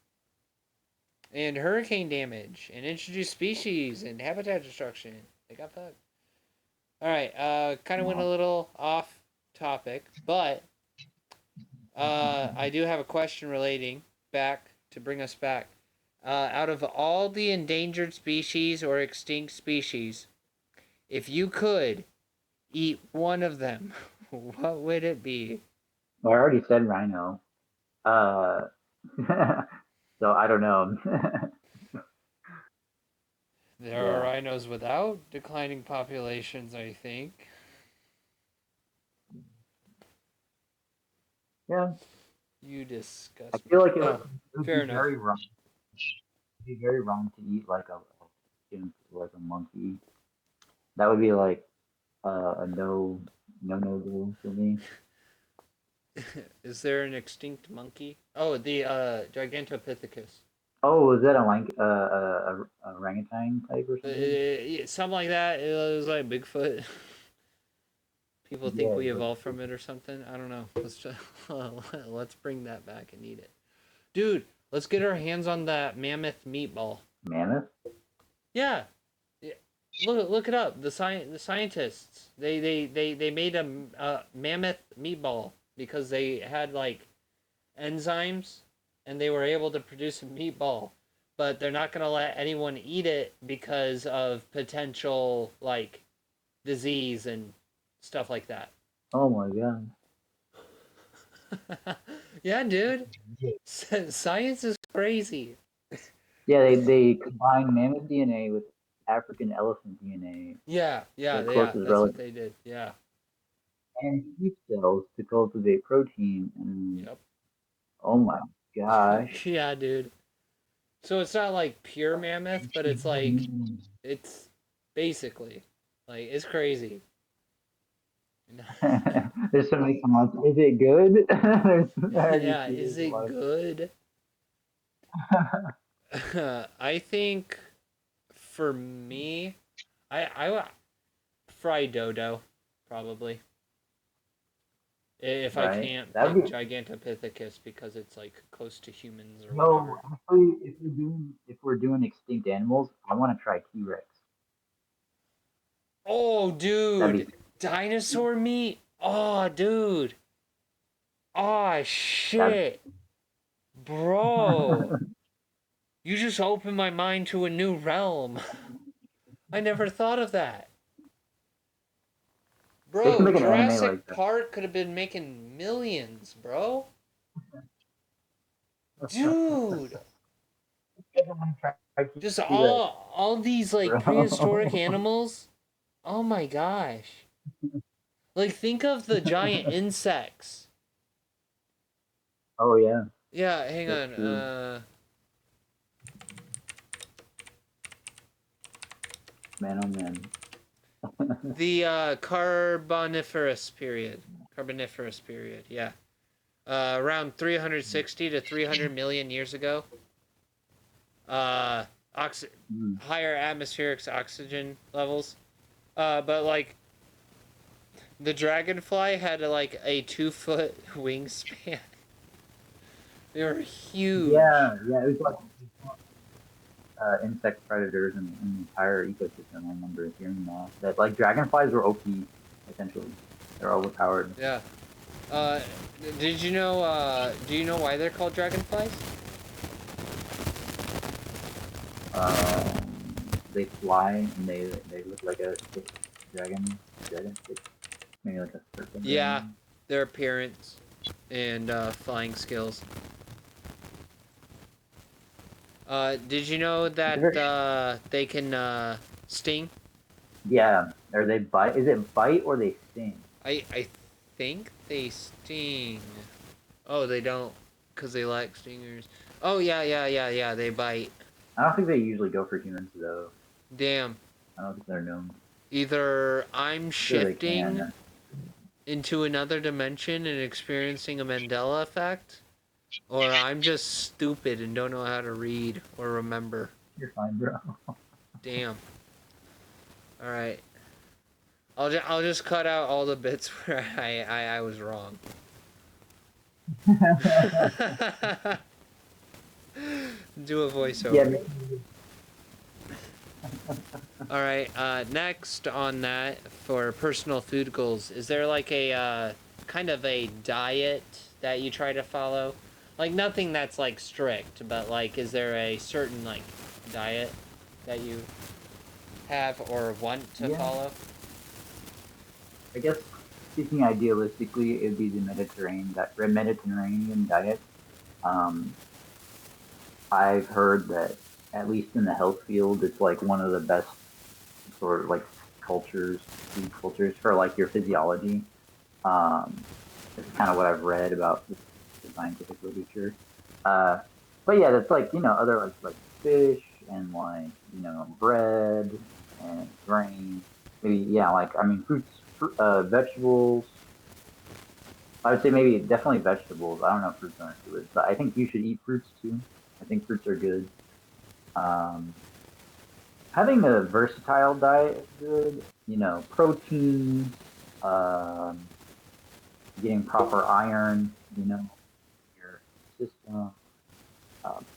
and hurricane damage and introduced species and habitat destruction. They got fucked. All right, kind of went a little off topic, but I do have a question relating back to bring us back. Out of all the endangered species or extinct species, if you could eat one of them, what would it be? well, I already said rhino. Uh, so I don't know. There are Yeah. rhinos without declining populations, I think. Yeah. You I disgust me. feel like it Oh, would fair be enough. very wrong. It'd be very wrong to eat like a chimp or like a monkey. That would be like a no go for me. Is there an extinct monkey? Oh, the Gigantopithecus. Oh, was that a orangutan type or something? Something like that. It was like Bigfoot. People think Yeah, we but evolved from it or something. I don't know. Let's bring that back and eat it, dude. Let's get our hands on that mammoth meatball. mammoth. Yeah, look it up. The scientists they made a mammoth meatball because they had like enzymes and they were able to produce a meatball, but they're not gonna let anyone eat it because of potential like disease and stuff like that. Oh my god. Yeah, dude. Science is crazy. Yeah, they combine mammoth DNA with African elephant DNA, Yeah. their closest That's what relative, they did. Yeah. and sheep cells to cultivate protein. And Yep. oh my gosh. Yeah, dude. So it's not like pure mammoth, but it's like it's basically like it's crazy. There's so many comments. Is it good? I already Yeah, see is there's a it lot of. good? I think for me, I fried dodo probably. If I Right. can't That'd pick be Gigantopithecus because it's like close to humans or no. whatever. Actually, if we're doing extinct animals, I want to try T-Rex. Oh, That'd dude, be dinosaur meat. Oh, dude. Oh, that. shit, bro. You just opened my mind to a new realm. I never thought of that. They should Bro, make an anime Jurassic like that. Park could have been making millions, bro. Dude, I keep just do that, all these like prehistoric bro. animals. Oh my gosh. Like think of the giant insects. Oh yeah, Yeah, hang that's on. true. Man, oh man. The Carboniferous period. Carboniferous period, yeah. Around 360 to 300 million years ago. Uh, oxy- Mm. Higher atmospheric oxygen levels. But like the dragonfly had like a 2 foot wingspan. They were huge. Yeah, it was like insect predators in the entire ecosystem. I remember hearing that like dragonflies were OP essentially. They're overpowered. Yeah. Uh, did you know? Do you know why they're called dragonflies? They fly and they look like a stick dragon stick, maybe like a serpent Yeah, dragon. their appearance and flying skills. Did you know that they can sting? Yeah, or they bite. Is it bite or they sting? I think they sting. Oh, they don't, cause they lack stingers. Oh yeah. They bite. I don't think they usually go for humans though. Damn. I don't think they're known. Either I'm I'm sure they shifting can. into another dimension and experiencing a Mandela effect, or I'm just stupid and don't know how to read or remember. You're fine, bro. Damn. All right. I'll just cut out all the bits where I was wrong. Do a voiceover. Yeah. All right. Next on that for personal food goals, is there like a kind of a diet that you try to follow? Like nothing that's like strict, but like is there a certain like diet that you have or want to Yeah. follow? I guess speaking idealistically, it'd be the Mediterranean diet. Um, I've heard that at least in the health field, it's like one of the best sort of like food cultures for like your physiology. Um, this is kind of what I've read about the scientific literature. Uh, but yeah, that's like other like fish and like bread and grain. Maybe yeah, like I mean vegetables. I would say maybe definitely vegetables. I don't know if fruits aren't good, but I think you should eat fruits too. I think fruits are good. Um, Having a versatile diet is good. Protein, um, getting proper iron. Your system,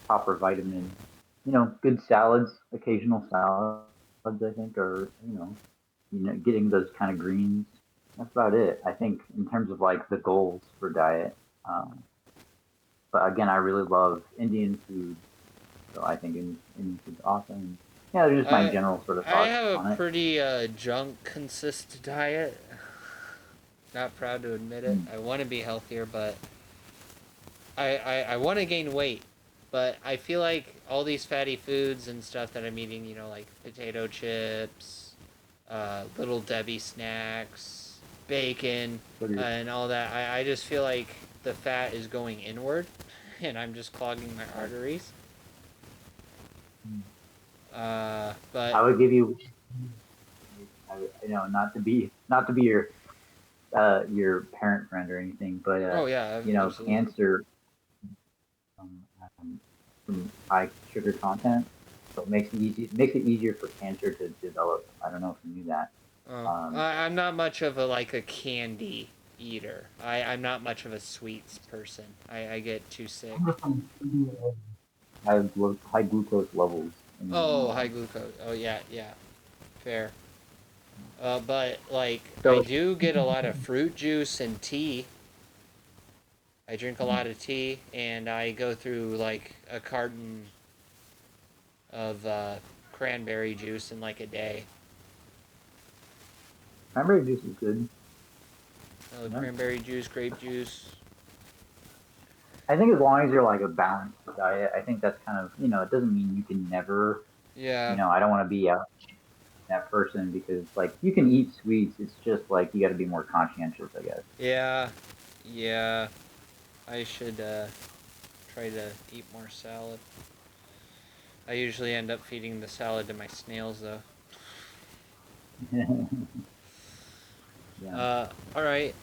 proper vitamins. Good salads, occasional salads. I think, or getting those kind of greens. That's about it. I think in terms of like the goals for diet. Um, but again, I really love Indian food, so I think Indian food's awesome. Yeah, they're just my I general sort of I thoughts have a on it. pretty junk consist diet. Not proud to admit it. Mm. I want to be healthier, but I want to gain weight. But I feel like all these fatty foods and stuff that I'm eating, like potato chips, little Debbie snacks, bacon, What are your, and all that, I just feel like the fat is going inward and I'm just clogging my arteries. mm. But I would give you, not to be your parent friend or anything, but oh yeah, absolutely. cancer um, from high sugar content, so it makes it easier for cancer to develop. I don't know if you knew that. Oh, Um, I'm not much of a candy eater. I'm not much of a sweets person. I get too sick. high glucose levels in Oh, high glucose. Oh yeah, fair. But like I so do get a lot of fruit juice and tea. I drink a lot of tea, and I go through like a carton of cranberry juice in like a day. cranberry juice is good. Yeah. Cranberry juice, grape juice. I think as long as you're like a balanced diet, I think that's kind of, it doesn't mean you can never, Yeah, I don't want to be that person because like you can eat sweets. It's just like you got to be more conscientious, I guess. yeah, yeah. I should try to eat more salad. I usually end up feeding the salad to my snails, though. Yeah. All right.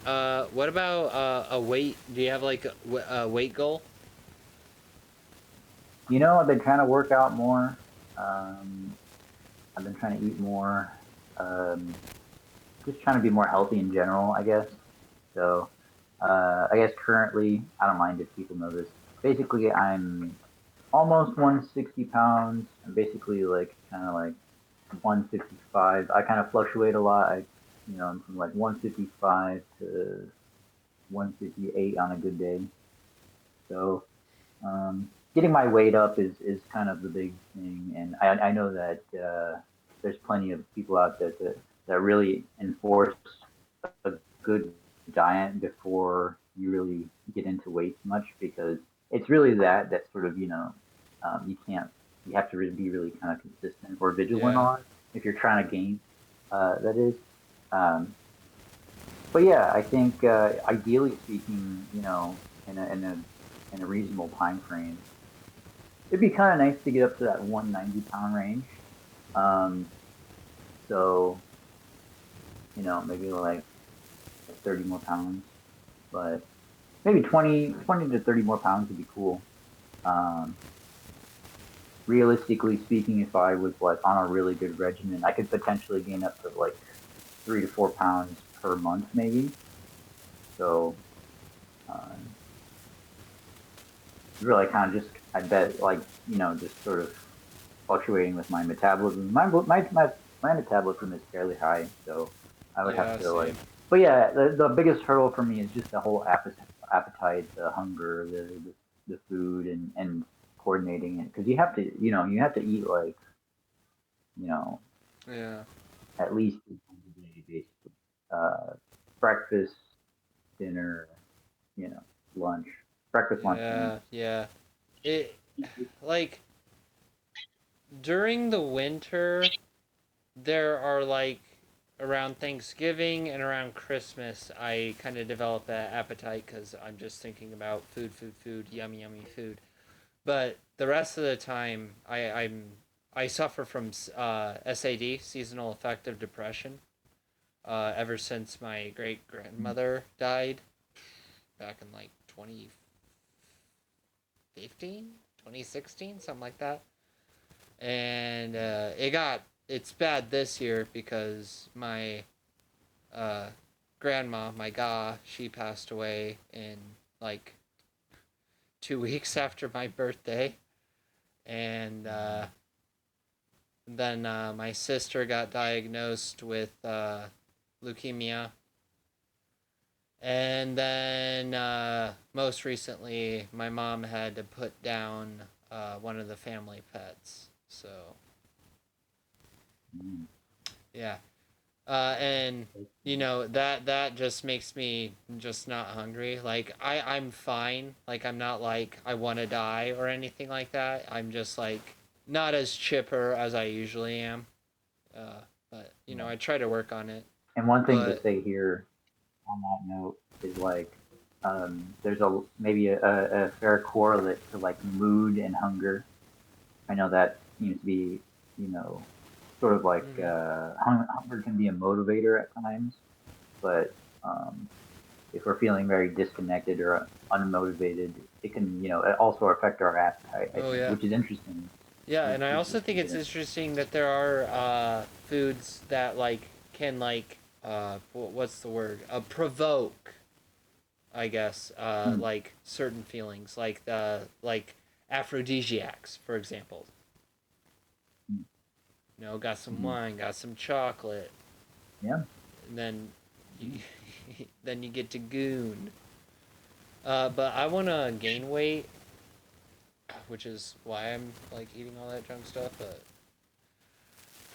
What about a weight? Do you have like a weight goal? I've been trying to work out more. Um, I've been trying to eat more. Um, just trying to be more healthy in general, I guess. So, I guess currently, I don't mind if people know this. Basically, I'm almost 160 pounds. I'm basically like kind of like 155. I kind of fluctuate a lot. I'm from like 155 to 158 on a good day. So, getting my weight up is kind of the big thing. And I know that there's plenty of people out there that really enforce a good diet before you really get into weights much because it's really that sort of you can't you have to really be really kind of consistent or vigilant Yeah. on if you're trying to gain that is but yeah, I think ideally speaking, in a reasonable time frame, it'd be kind of nice to get up to that 190-pound range. Um, so maybe like 30 more pounds, but maybe 20 to 30 more pounds would be cool. Um, Realistically speaking, if I was like on a really good regimen, I could potentially gain up to like 3 to 4 pounds per month, maybe. So uh, really kind of just I bet like just sort of fluctuating with my metabolism. My metabolism is fairly high, so I would have Yeah. to Same. like. But yeah, the biggest hurdle for me is just the whole appetite, the hunger, the food, and coordinating it because you have to eat like you know Yeah. at least 3 times a day, basically. Breakfast, dinner, you know, lunch, breakfast, lunch, dinner. Yeah. Yeah. It like during the winter there are like around Thanksgiving and around Christmas, I kind of develop that appetite because I'm just thinking about food, yummy, yummy food. But the rest of the time, I suffer from SAD, seasonal affective depression. Ever since my great grandmother died back in like 2015, 2016, something like that. And it's bad this year because my uh, grandma, my ga, she passed away in like 2 weeks after my birthday, and then my sister got diagnosed with leukemia, and then most recently, my mom had to put down one of the family pets. So Mm. yeah, and that just makes me just not hungry. Like I'm fine. Like I'm not like I want to die or anything like that. I'm just like not as chipper as I usually am. But Yeah. I try to work on it. And one thing to But say here on that note is like there's a maybe a fair correlate to like mood and hunger. I know that seems to be you know sort of like mm, hunger can be a motivator at times, but um, if we're feeling very disconnected or unmotivated, it can also affect our appetite. I oh think, yeah, which is interesting. yeah, It's and I also just to think get it's in. interesting that there are foods that like can like what's the word provoke, I guess, Mm, like certain feelings, like the like aphrodisiacs, for example. mm, Got some mm. wine, got some chocolate, Yeah. and then you, Mm, then you get to goon. But I want to gain weight, which is why I'm like eating all that junk stuff. But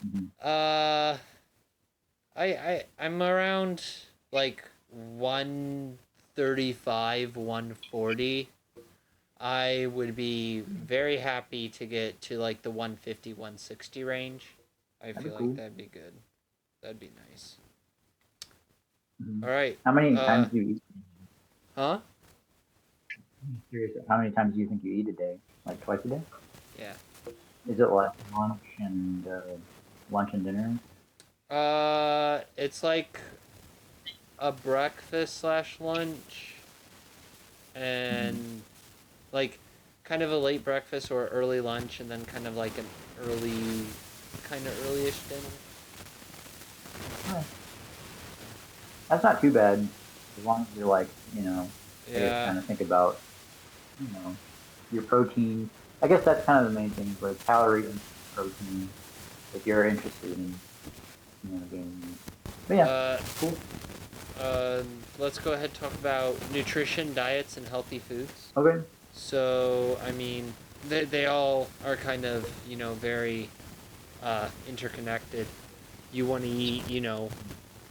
mhm. uh, I'm around like 135, 140, I would be very happy to get to like the 150, 160 range. I That'd feel be like cool. that'd be good. That'd be nice. Mm-hmm. All right. How many times do you eat? Huh? I'm curious, how many times do you think you eat a day? Like twice a day? Yeah. Is it like lunch and dinner? It's like a breakfast slash lunch Mm-hmm. and like kind of a late breakfast or early lunch and then kind of like an early, kind of early-ish dinner. Right. That's not too bad as long as you're like, I guess Yeah. trying to think about, you know, your protein. I guess that's kind of the main thing, like calorie and protein, if you're interested in, gaining weight. But yeah, Uh, cool. uh, let's go ahead and talk about nutrition, diets, and healthy foods. Okay. So, I mean, they all are kind of, very interconnected. You want to eat,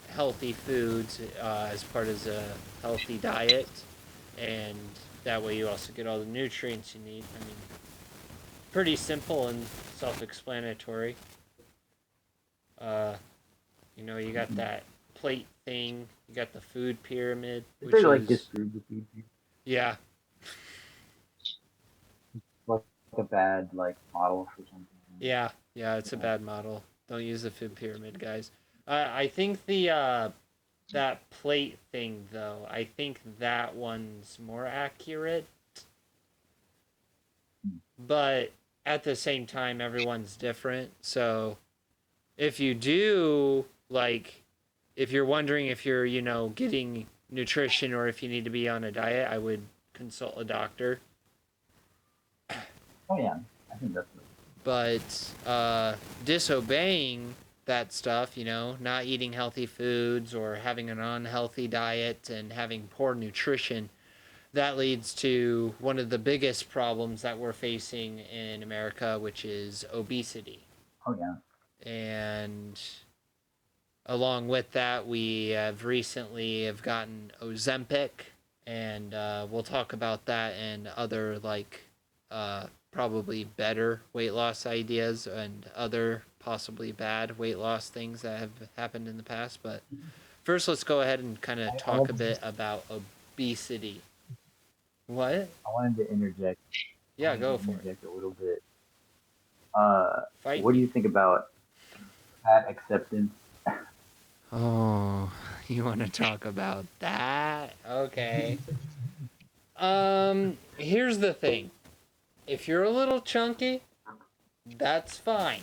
healthy foods as part of a healthy diet, and that way you also get all the nutrients you need. I mean, pretty simple and self-explanatory. Uh, you got Mm-hmm. that plate thing. You got the food pyramid, Is which there like is disprove the food? yeah, Like a bad like model for something? yeah. It's a Yeah. bad model. Don't use the food pyramid, guys. I think the that plate thing though. I think that one's more accurate, but at the same time, everyone's different. So if you do like, if you're wondering if you're getting nutrition or if you need to be on a diet, I would consult a doctor. Oh yeah, I think that's right. But disobeying that stuff, not eating healthy foods or having an unhealthy diet and having poor nutrition, that leads to one of the biggest problems that we're facing in America, which is obesity. Oh yeah. And along with that, we have recently have gotten Ozempic, and we'll talk about that and other probably better weight loss ideas and other possibly bad weight loss things that have happened in the past. But first, let's go ahead and kind of I talk a wanted, bit about obesity. What? I wanted to interject. I Yeah, wanted to go for it. interject a little bit. Fight What do me. you think about fat acceptance? Oh, you want to talk about that? Okay. Here's the thing. If you're a little chunky, that's fine.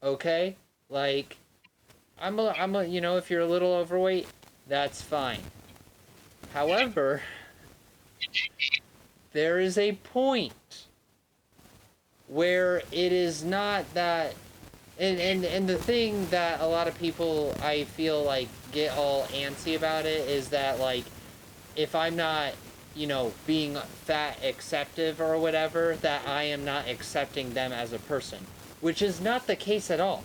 Okay? Like if you're a little overweight, that's fine. However, there is a point where it is not that and the thing that a lot of people I feel like get all antsy about it is that like if I'm not being fat acceptive or whatever, that I am not accepting them as a person, which is not the case at all.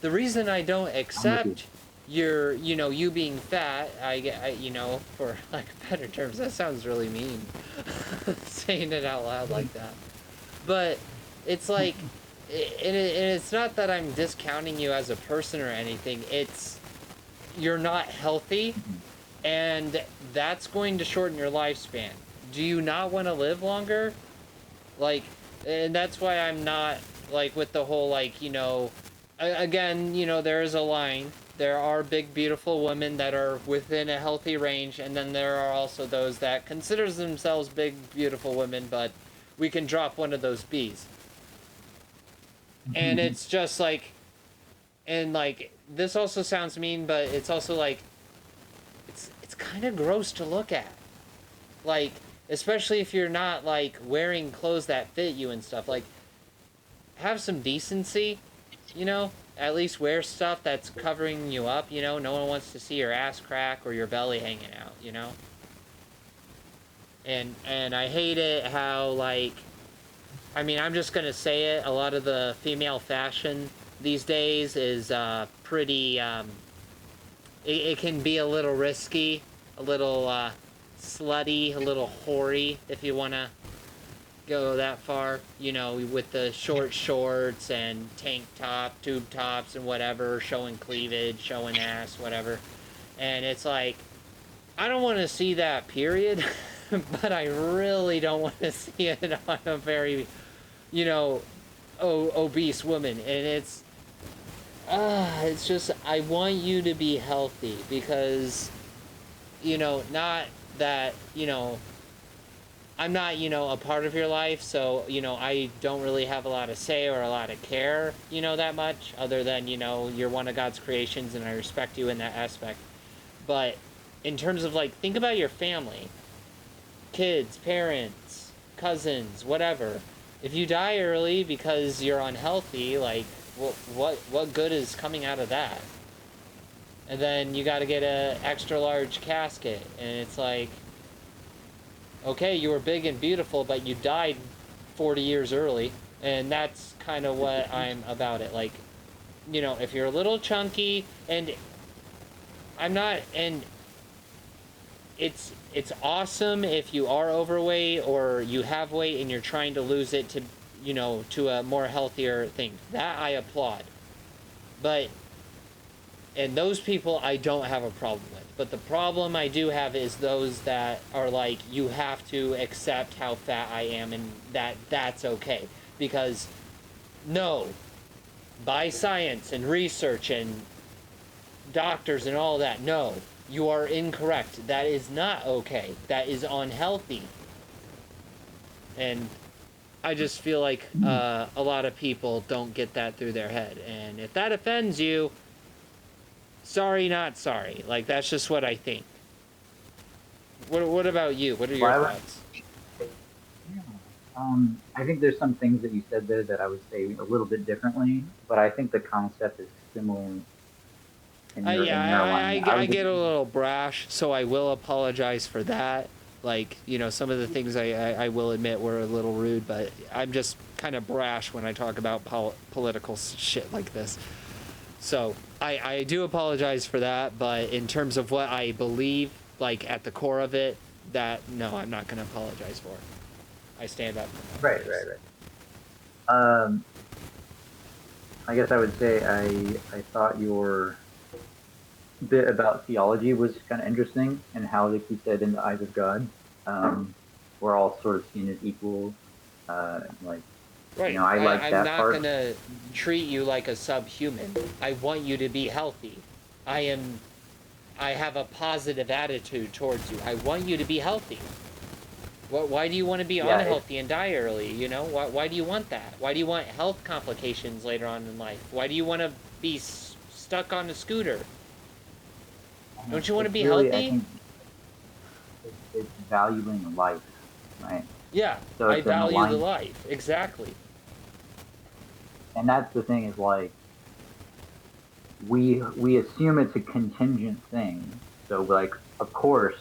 The reason I don't I'm with you. accept you being fat, for like better terms, that sounds really mean, saying it out loud like that. But it's like, and it's not that I'm discounting you as a person or anything. It's you're not healthy, and that's going to shorten your lifespan. Do you not want to live longer? Like, and that's why I'm not like with the whole again, there is a line. There are big beautiful women that are within a healthy range, and then there are also those that considers themselves big beautiful women, but we can drop one of those B's. And it's just like, and like this also sounds mean, but it's also like it's kind of gross to look at. Like, especially if you're not like wearing clothes that fit you and stuff. Like, have some decency, at least wear stuff that's covering you up. No one wants to see your ass crack or your belly hanging out. And I hate it how like, I mean, I'm just gonna say it, a lot of the female fashion these days is pretty it can be a little risky, a little slutty, a little hoary if you want to go that far, you know, with the short shorts and tank top, tube tops and whatever, showing cleavage, showing ass, whatever. And it's like, I don't want to see that, period. But I really don't want to see it on a very, you know, obese woman. And it's just, I want you to be healthy because, you know, not that, you know, I'm not, you know, a part of your life, so, you know, I don't really have a lot of say or a lot of care, you know, that much, other than, you know, you're one of God's creations and I respect you in that aspect. But in terms of, like, think about your family, kids, parents, cousins, whatever. If you die early because you're unhealthy, like, what good is coming out of that? And then you got to get a extra large casket, and it's like, okay, you were big and beautiful, but you died 40 years early. And that's kind of what I'm about it. Like, you know, if you're a little chunky, and I'm not, and it's awesome if you are overweight or you have weight and you're trying to lose it to, you know, to a more healthier thing. That I applaud. But, and those people I don't have a problem with. But the problem I do have is those that are like, you have to accept how fat I am and that's okay. Because, no, by science and research and doctors and all that, no, you are incorrect. That is not okay. That is unhealthy. And I just feel like a lot of people don't get that through their head. And if that offends you, sorry, not sorry. Like, that's just what I think. What about you? What are your thoughts? I think there's some things that you said there that I would say a little bit differently, but I think the concept is similar in your alignment. I get a little brash, so I will apologize for that. Like, you know, some of the things I will admit were a little rude, but I'm just kind of brash when I talk about political shit like this. So I do apologize for that, but in terms of what I believe, like at the core of it, that, no, I'm not going to apologize for. I stand up for that. Right. I guess I would say I thought your bit about theology was kind of interesting and how, like you said, in the eyes of God, we're all sort of seen as equals. Like, right. You know, I like I'm that not part. gonna treat you like a subhuman. I want you to be healthy. I have a positive attitude towards you. I want you to be healthy. Why do you want to be unhealthy and die early? You know, why do you want that? Why do you want health complications later on in life? Why do you want to be stuck on a scooter? Don't you want to be really, healthy? I think it's valuing life, right? Yeah, So I value the life. Exactly. And that's the thing is, like, we assume it's a contingent thing. So, like, of course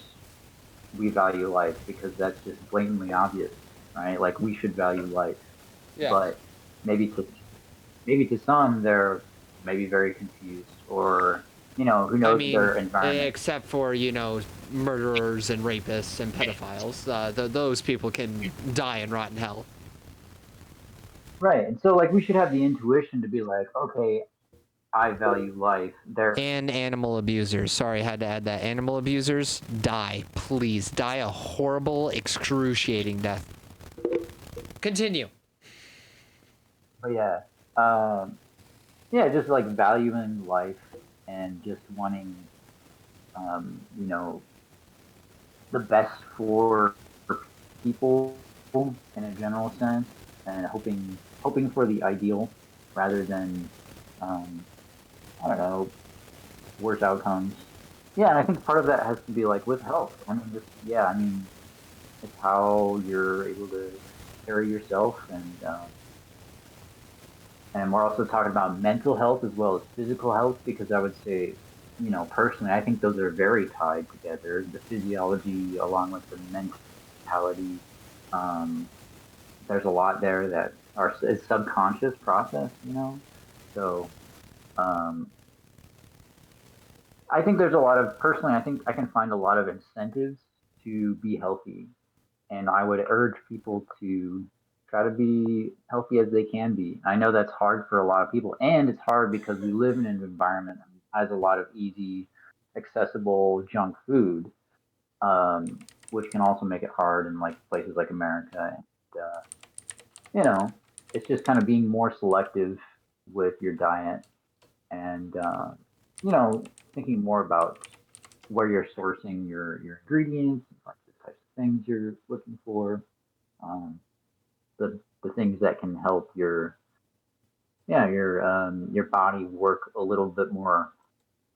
we value life because that's just blatantly obvious, right? Like, we should value life. Yeah. But maybe to some they're maybe very confused, or, you know, who knows their environment. Except for, you know, murderers and rapists and pedophiles. Those people can die and rot in hell. Right. And so, like, we should have the intuition to be like, okay, I value life. And animal abusers. Sorry, I had to add that. Animal abusers, die. Please, die a horrible, excruciating death. Continue. But yeah, just like valuing life and just wanting, you know, the best for people in a general sense, and hoping for the ideal rather than, I don't know, worse outcomes. Yeah, and I think part of that has to be like with health. I mean, it's how you're able to carry yourself, and we're also talking about mental health as well as physical health, because I would say, you know, personally, I think those are very tied together. The physiology along with the mentality. Um, there's a lot there that is subconscious process, you know. So, um, I think there's a lot of personally. I think I can find a lot of incentives to be healthy, and I would urge people to try to be healthy as they can be. I know that's hard for a lot of people, and it's hard because we live in an environment that has a lot of easy, accessible junk food, which can also make it hard in like places like America. And, you know, it's just kind of being more selective with your diet, and you know, thinking more about where you're sourcing your ingredients, like the types of things you're looking for, um, the things that can help your body work a little bit more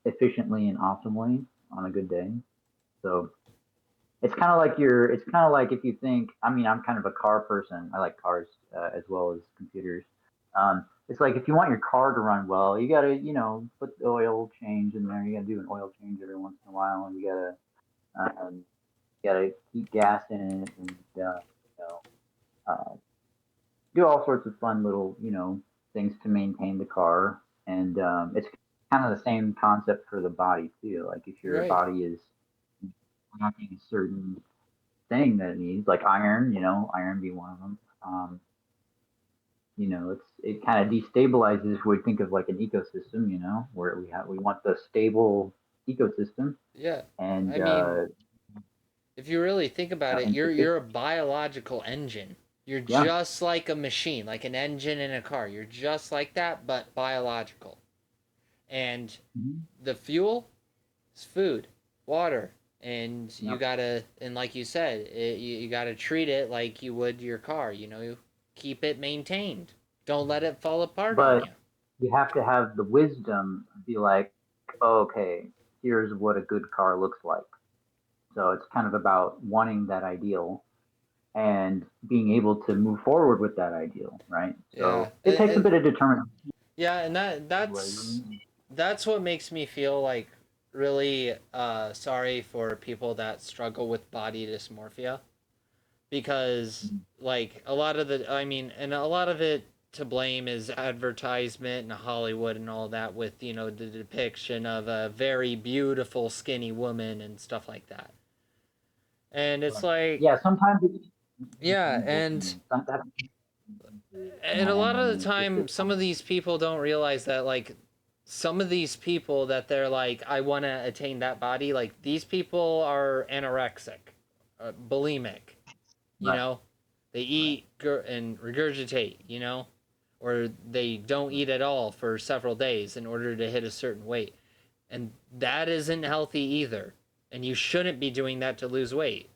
efficiently and optimally on a good day. So it's kind of like if you think, I mean, I'm kind of a car person. I like cars as well as computers. It's like if you want your car to run well, you gotta, you know, put the oil change in there. You gotta do an oil change every once in a while. You gotta keep gas in it, and you know, uh, do all sorts of fun little, you know, things to maintain the car. And it's kind of the same concept for the body too. Like if your Right. body is lacking a certain thing that it needs, like iron, you know, iron be one of them. You know, it kind of destabilizes. We think of like an ecosystem, you know, where we want the stable ecosystem, Yeah. and I mean, if you really think about it, and you're a biological engine. You're yeah, just like a machine, like an engine in a car. You're just like that, but biological. And mhm, the fuel is food, water, and you yep. gotta, and like you said, you gotta treat it like you would your car. Keep it maintained. Don't let it fall apart on But you. you have to have the wisdom to be like, oh, okay, here's what a good car looks like. So it's kind of about wanting that ideal and being able to move forward with that ideal, right? Yeah, So it takes a bit of determination. yeah, and Anyway. that's what makes me feel like really sorry for people that struggle with body dysmorphia, because like a lot of the I mean, and a lot of it to blame is advertisement and Hollywood and all that, with the depiction of a very beautiful skinny woman and stuff like that. And it's Right. like, Yeah, sometimes it's yeah, evil to and me. That's and a my lot of the enemy. It's time just some of these people don't realize that, like, some of these people that they're like, I want to attain that body, like these people are anorexic, bulimic, you right, know they right. eat and regurgitate, or they don't Right. eat at all for several days in order to hit a certain weight, and that isn't healthy either, and you shouldn't be doing that to lose weight.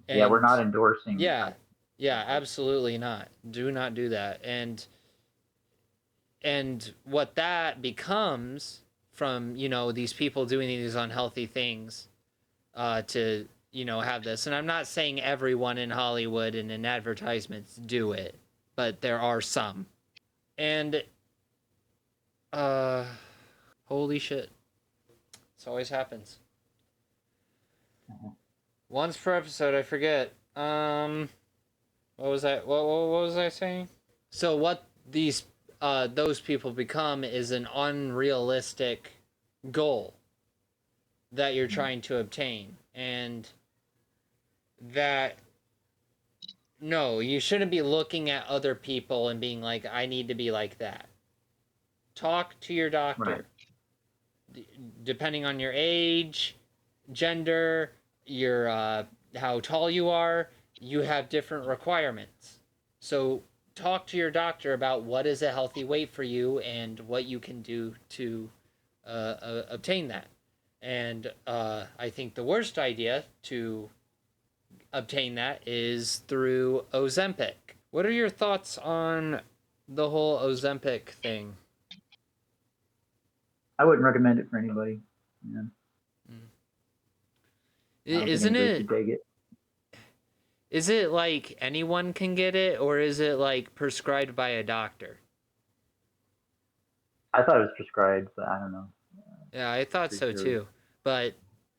Yeah, we're And not endorsing yeah, that yeah, advice. absolutely not. Do not do that. And what that becomes from these people doing these unhealthy things, to have this, and I'm not saying everyone in Hollywood and in advertisements do it, but there are some. And uh holy shit, this always happens Mhm. once per episode. I forget. What was I what was I saying? So what those people become is an unrealistic goal that you're Mhm. trying to obtain, and that, no, you shouldn't be looking at other people and being like, I need to be like that. Talk to your Right. doctor. Depending on your age, gender, your how tall you are, you have different requirements. So talk to your doctor about what is a healthy weight for you and what you can do to obtain that. And I think the worst idea to obtain that is through Ozempic. What are your thoughts on the whole Ozempic thing? I wouldn't recommend it for anybody. You know, I don't think Isn't anybody it? should take it. Is it like anyone can get it, or is it like prescribed by a doctor? I thought it was prescribed, but I don't know. Yeah, I thought Pretty so sure. too. But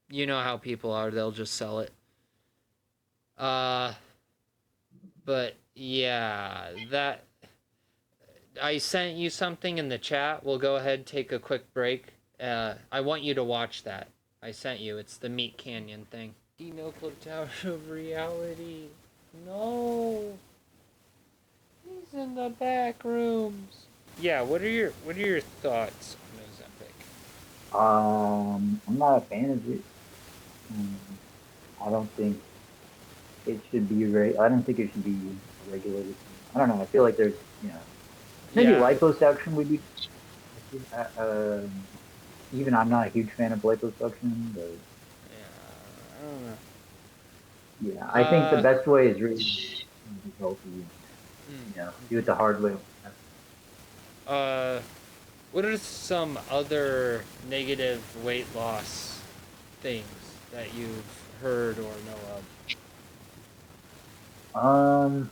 you know how people are, they'll just sell it. Uh, but yeah, that I sent you something in the chat. We'll go ahead, take a quick break. I want you to watch that. I sent you. It's the Meat Canyon thing. No clipped out of reality. No. He's in the back rooms. Yeah, what are your thoughts on Ozempic? I'm not a fan of it. Um, I don't think it should be I don't think it should be regulated. I don't know. I feel like there's, maybe Yeah. liposuction would be. Even I'm not a huge fan of liposuction, but Yeah, I don't know. yeah, I think the best way is really be healthy. Do it the hard way. What are some other negative weight loss things that you've heard or know of?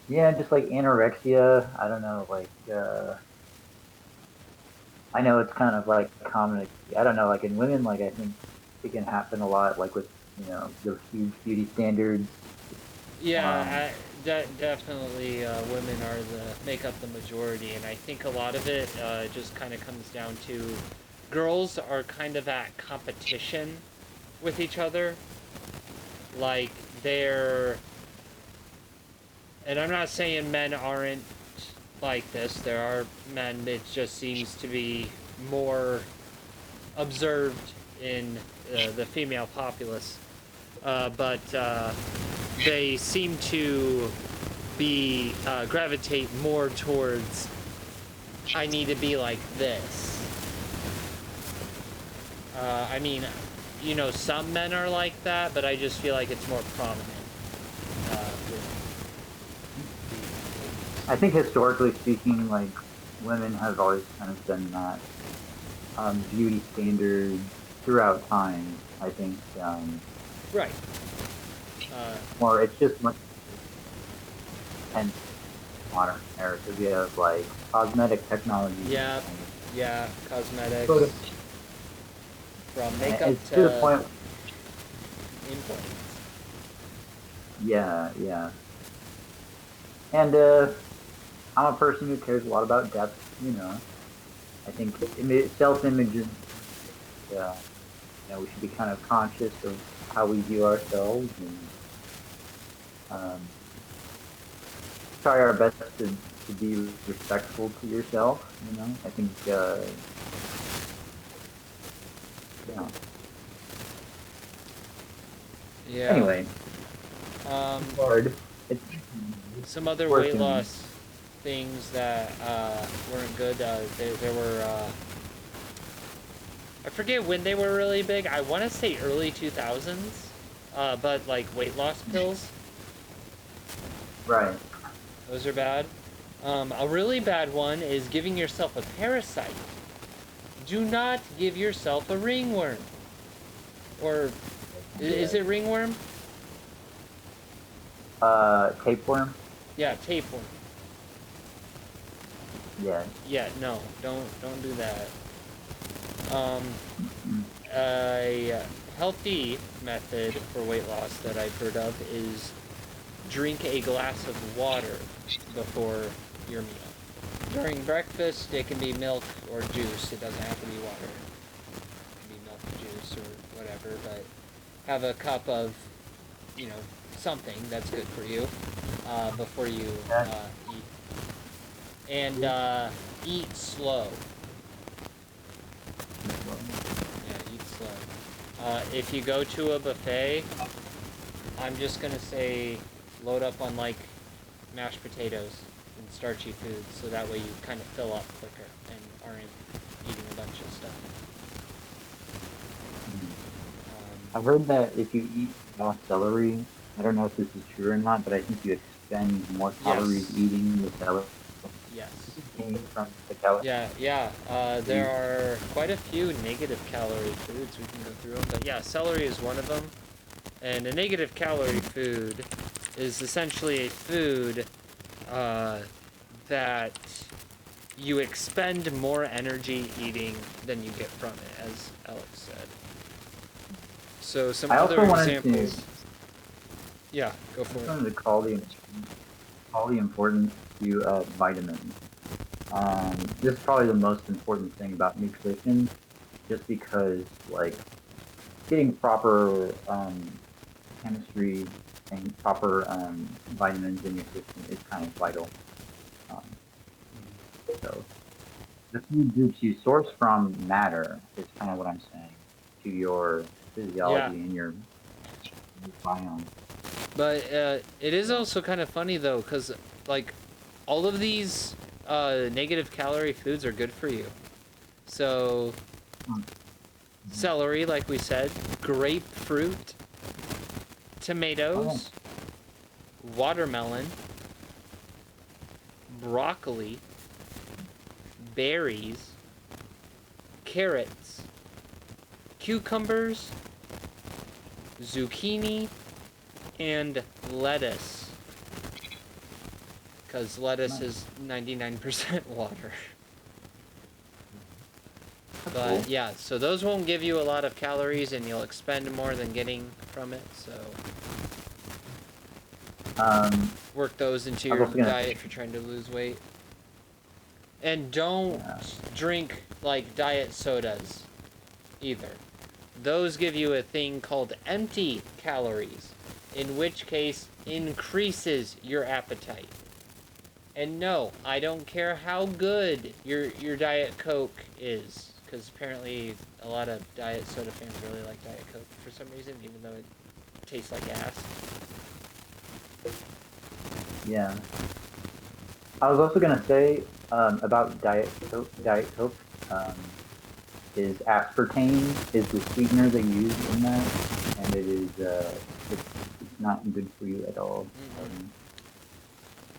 Yeah, just like anorexia. I don't know, like I know it's kind of like common. I don't know, like in women, like I think it can happen a lot, like with the huge beauty standards. Yeah, definitely women make up the majority, and I think a lot of it just kind of comes down to girls are kind of at competition with each other. Like and I'm not saying men aren't like this. There are men that just seems to be more observed in the female populace, but they seem to be gravitate more towards I need to be like this. I mean, some men are like that, but I just feel like it's more prominent. I think historically speaking, like women have always kind of been that beauty standard throughout time. I think. Right. Or it's just much and modern era because we have like cosmetic technology. Yeah, cosmetics. From makeup it's to the point. Implants. Yeah. And I'm a person who cares a lot about depth. I think self-image is. We should be kind of conscious of how we view ourselves and try our best to be respectful to yourself. I think. Yeah. Anyway. Hard. Some other weight loss things that weren't good. There were. I forget when they were really big. I want to say early 2000s. But like weight loss pills. Right. Those are bad. A really bad one is giving yourself a parasite. Do not give yourself a ringworm. Or is it ringworm? Tapeworm. Yeah, tapeworm. Yeah. Yeah, no, don't do that. A healthy method for weight loss that I've heard of is drink a glass of water before your meal. During breakfast, it can be milk or juice. It doesn't have to be water. It can be milk, juice, or whatever, but have a cup of, something that's good for you before you eat. And eat slow. Yeah, eat slow. If you go to a buffet, I'm just going to say load up on, mashed potatoes and starchy foods, so that way you kind of fill up quicker and aren't eating a bunch of stuff. I've heard that if you eat raw celery, I don't know if this is true or not, but I think you expend more calories eating the celery. Yes. From the calories. Yeah. There are quite a few negative calorie foods. We can go through them, but yeah, celery is one of them. And a negative calorie food is essentially a food that you expend more energy eating than you get from it, as Alex said. So some other examples. Yeah, go for it. I wanted to call the importance to vitamins. This is probably the most important thing about nutrition just because like getting proper chemistry and proper vitamins in your system is kind of vital. Um, so the food groups you source from matter is kind of what I'm saying to your physiology and your biome. But it is also kind of funny though, because like all of these negative calorie foods are good for you. So celery, like we said, grapefruit, tomatoes, watermelon, broccoli, berries, carrots, cucumbers, zucchini, and lettuce. Because lettuce is 99% water. But yeah, so those won't give you a lot of calories and you'll expend more than getting from it, so work those into your diet if you're trying to lose weight. And don't drink like diet sodas either. Those give you a thing called empty calories, in which case increases your appetite. And no, I don't care how good your Diet Coke is, because apparently a lot of diet soda fans really like Diet Coke for some reason, even though it tastes like ass. Yeah. I was also gonna say about Diet Coke. Is aspartame is the sweetener they use in that, and it is it's not good for you at all.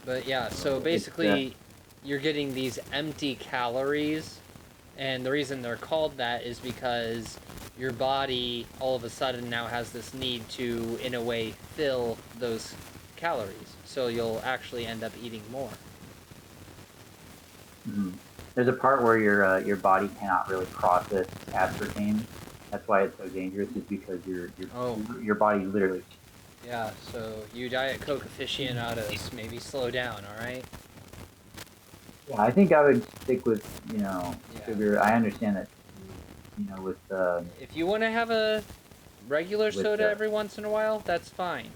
But yeah, so basically you're getting these empty calories, and the reason they're called that is because your body all of a sudden now has this need to, in a way, fill those calories. So you'll actually end up eating more. There's a part where your body cannot really process aspartame. That's why it's so dangerous. Is because your body literally. Yeah. So you Diet Coke aficionados, maybe slow down. All right. Yeah, I think I would stick with sugar. I understand that. With if you want to have a regular soda every once in a while, that's fine.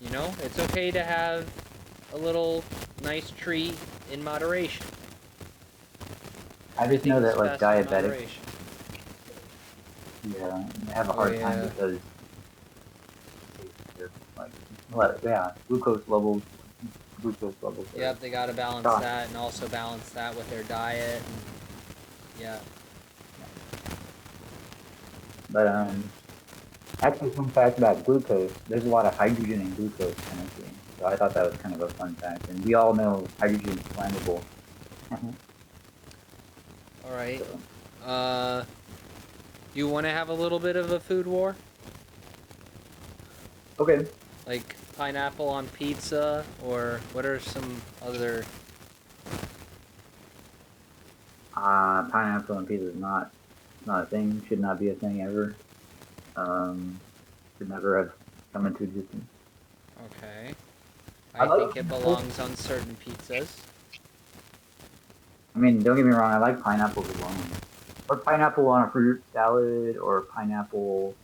It's okay to have a little nice treat in moderation. I just know that like diabetics, they have a hard time because glucose levels. Yep, they gotta balance that and also balance that with their diet. Yeah. But actually, fun fact about glucose: there's a lot of hydrogen in glucose chemically. So I thought that was kind of a fun fact, and we all know hydrogen is flammable. All right. You want to have a little bit of a food war? Okay. Like pineapple on pizza, or what are some other? Pineapple on pizza is not a thing. Should not be a thing ever. Should never have come into existence. Okay. I think it belongs on certain pizzas. I mean, don't get me wrong, I like pineapple alone. Or pineapple on a fruit salad, or pineapple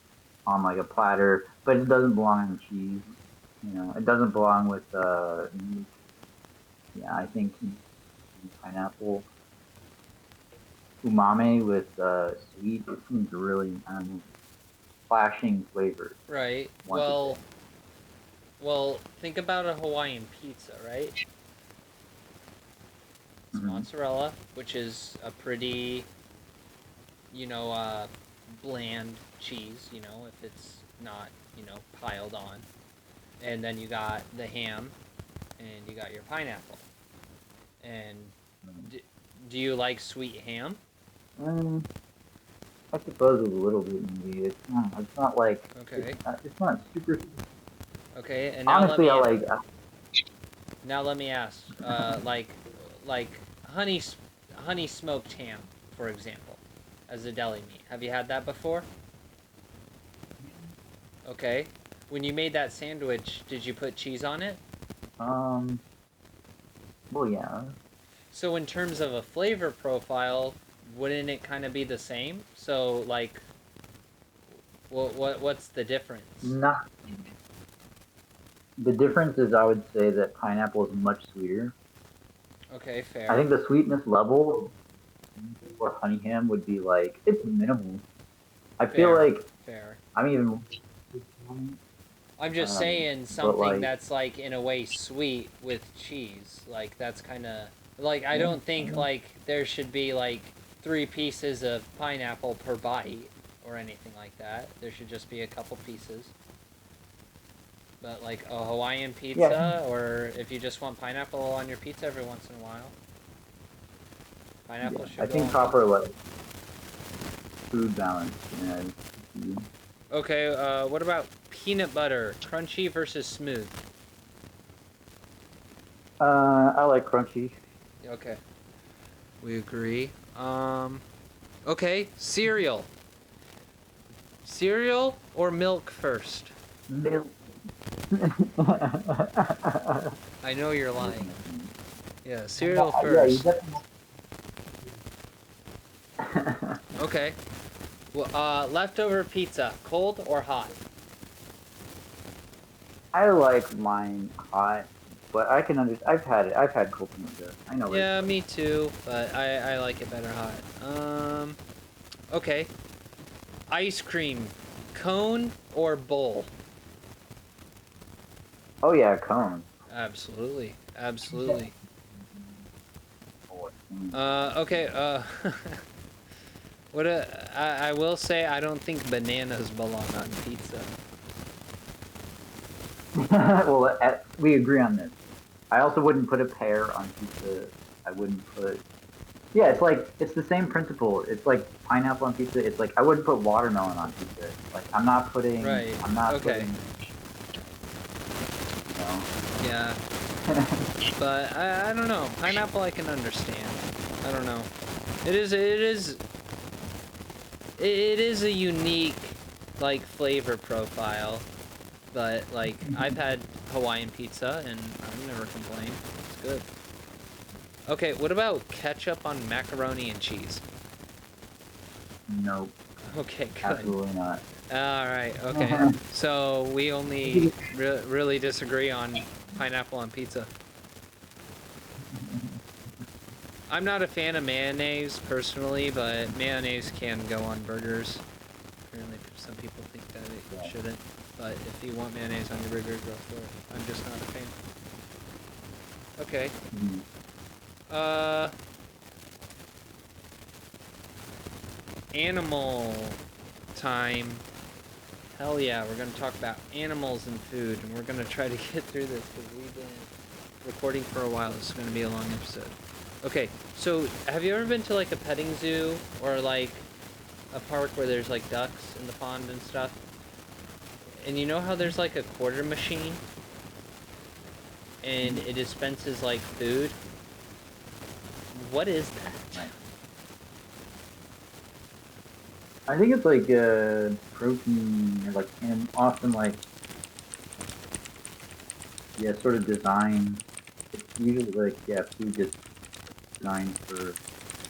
on like a platter, but it doesn't belong on cheese. It doesn't belong with meat. Yeah, I think pineapple umami with sweet, it seems really flashing flavors. Right. Well, think about a Hawaiian pizza, right? It's mozzarella, which is a pretty, bland cheese, if it's not, piled on. And then you got the ham, and you got your pineapple. And do you like sweet ham? I suppose a little bit maybe. It's not like. Okay. It's not super. Okay, and now honestly, Now let me ask, like honey smoked ham, for example, as a deli meat. Have you had that before? Okay. When you made that sandwich, did you put cheese on it? Well, yeah. So in terms of a flavor profile, wouldn't it kind of be the same? So like, what's the difference? Not the difference is I would say that pineapple is much sweeter. Okay, fair. I think the sweetness level for honey ham would be like it's minimal. I feel Fair. like Fair. I'm even. I'm just saying But something like, that's like in a way sweet with cheese. Like that's kind of like I yeah, don't think like there should be like 3 pieces of pineapple per bite or anything like that. There should just be a couple pieces. But like a Hawaiian pizza, yeah, or if you just want pineapple on your pizza every once in a while, pineapple yeah. I should go think on proper pizza. like food balance. Okay, what about peanut butter, crunchy versus smooth? I like crunchy. Okay, we agree. Okay, cereal. Cereal or milk first? Milk. I know you're lying. Yeah, cereal Yeah, you first. definitely. Okay. Well, leftover pizza, cold or hot? I like mine hot, but I can understand. I've had it. I've had cold pizza. I know what it's Yeah, like. me too, but I like it better hot. Okay. Ice cream, cone or bowl? Oh yeah, cone. Absolutely, absolutely. Oh, Okay. I will say I don't think bananas belong on pizza. well, we agree on this. I also wouldn't put a pear on pizza. I wouldn't put. Yeah, it's like it's the same principle. It's like pineapple on pizza. It's like I wouldn't put watermelon on pizza. Like I'm not putting. Right. I'm not Okay. putting. You know. Yeah. But I don't know. Pineapple I can understand. I don't know. It is a unique like flavor profile, but like I've had Hawaiian pizza and I've never complained. It's good. Okay, what about ketchup on macaroni and cheese? Nope. Okay, good. Absolutely not. All right. Okay. So we only really disagree on pineapple on pizza. I'm not a fan of mayonnaise personally, but mayonnaise can go on burgers. Apparently, some people think that it shouldn't. But if you want mayonnaise on your burger, go for it. I'm just not a fan. Okay. Animal time. Hell yeah, we're gonna talk about animals and food, and we're gonna try to get through this because we've been recording for a while. This is gonna be a long episode. Okay, so have you ever been to like a petting zoo or like a park where there's like ducks in the pond and stuff? And you know how there's like a quarter machine and it dispenses like food? What is that? I think it's like protein or like and often like sort of design. It's usually like food just designed for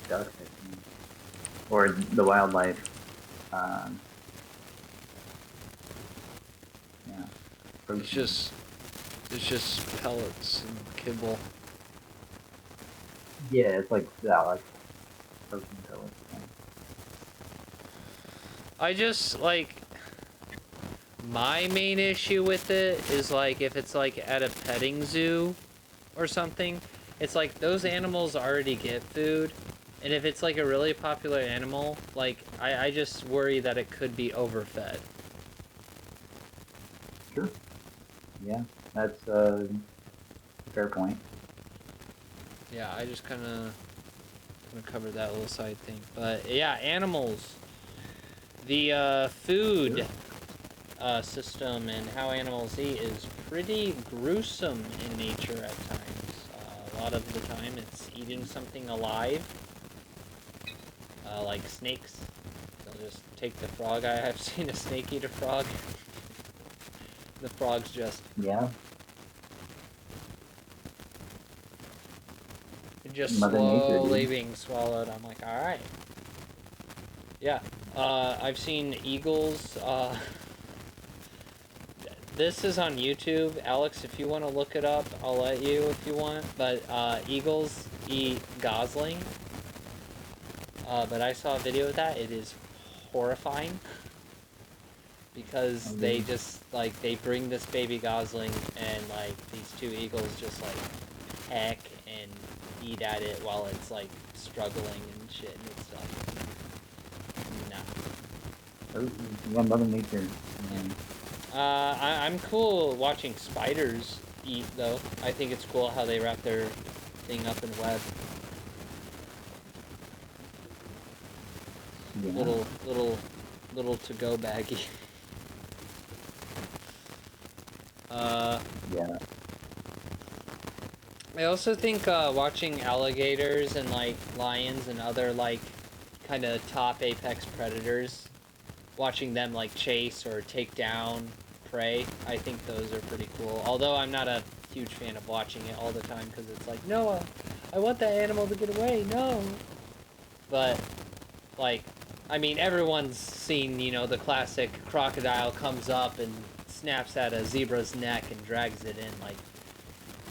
ducks, I think, or the wildlife. Um, yeah, protein. It's just pellets and kibble. Yeah, it's like protein pellets. I just like my main issue with it is like if it's like at a petting zoo or something, it's like those animals already get food, and if it's like a really popular animal, like I just worry that it could be overfed. Sure. Yeah, that's a fair point. Yeah, I just kind of cover that little side thing, but yeah, animals. The food system and how animals eat is pretty gruesome in nature at times. A lot of the time it's eating something alive, like snakes. They'll just take the frog. I have seen a snake eat a frog. The frog's just Mother Nature, slowly dude. being swallowed. I'm like, all right, Yeah. I've seen eagles. This is on YouTube. Alex, if you want to look it up, I'll let you if you want. But eagles eat gosling. But I saw a video of that. It is horrifying. Because they just, like, they bring this baby gosling and, like, these two eagles just, like, peck and eat at it while it's, like, struggling and shit, and it's like, nah. Yeah, Mother Nature. I'm cool watching spiders eat, though. I think it's cool how they wrap their thing up in web. Yeah. Little to-go baggie. Yeah. I also think watching alligators and like lions and other like kind of top apex predators, watching them like chase or take down prey, I think those are pretty cool. Although I'm not a huge fan of watching it all the time because it's like, no, I want that animal to get away, no. But like, I mean, everyone's seen, you know, the classic crocodile comes up and snaps at a zebra's neck and drags it in. Like,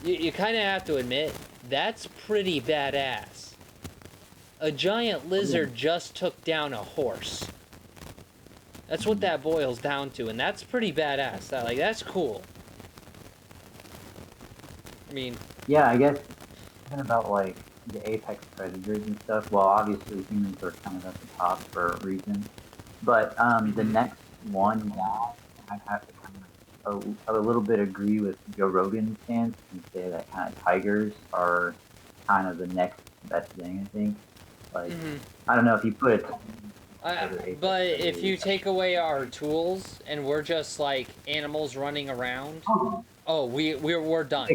you kind of have to admit, that's pretty badass. A giant lizard just took down a horse. That's what that boils down to, and that's pretty badass. That's cool. I mean... Yeah, I guess even about, like, the apex predators and stuff, well, obviously humans are kind of at the top for a reason. But the next one down, I have to kind of a little bit agree with Joe Rogan's stance and say that kind of tigers are kind of the next best thing, I think. Like, I don't know if you put it... but if you take away our tools and we're just like animals running around, oh, we're done.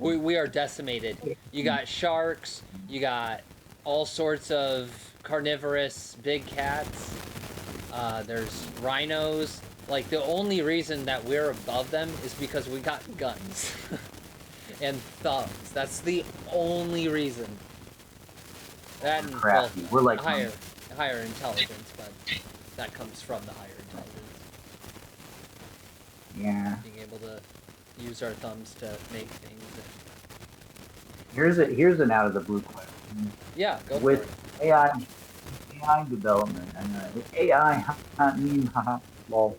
We are decimated. You got sharks, you got all sorts of carnivorous big cats, there's rhinos. Like, the only reason that we're above them is because we got guns and thumbs. That's the only reason. That and, well, we're like higher intelligence, but that comes from the higher intelligence. Yeah. Being able to use our thumbs to make things. Here's an out of the blue question. Yeah, go with for it. AI development and AI meme lol.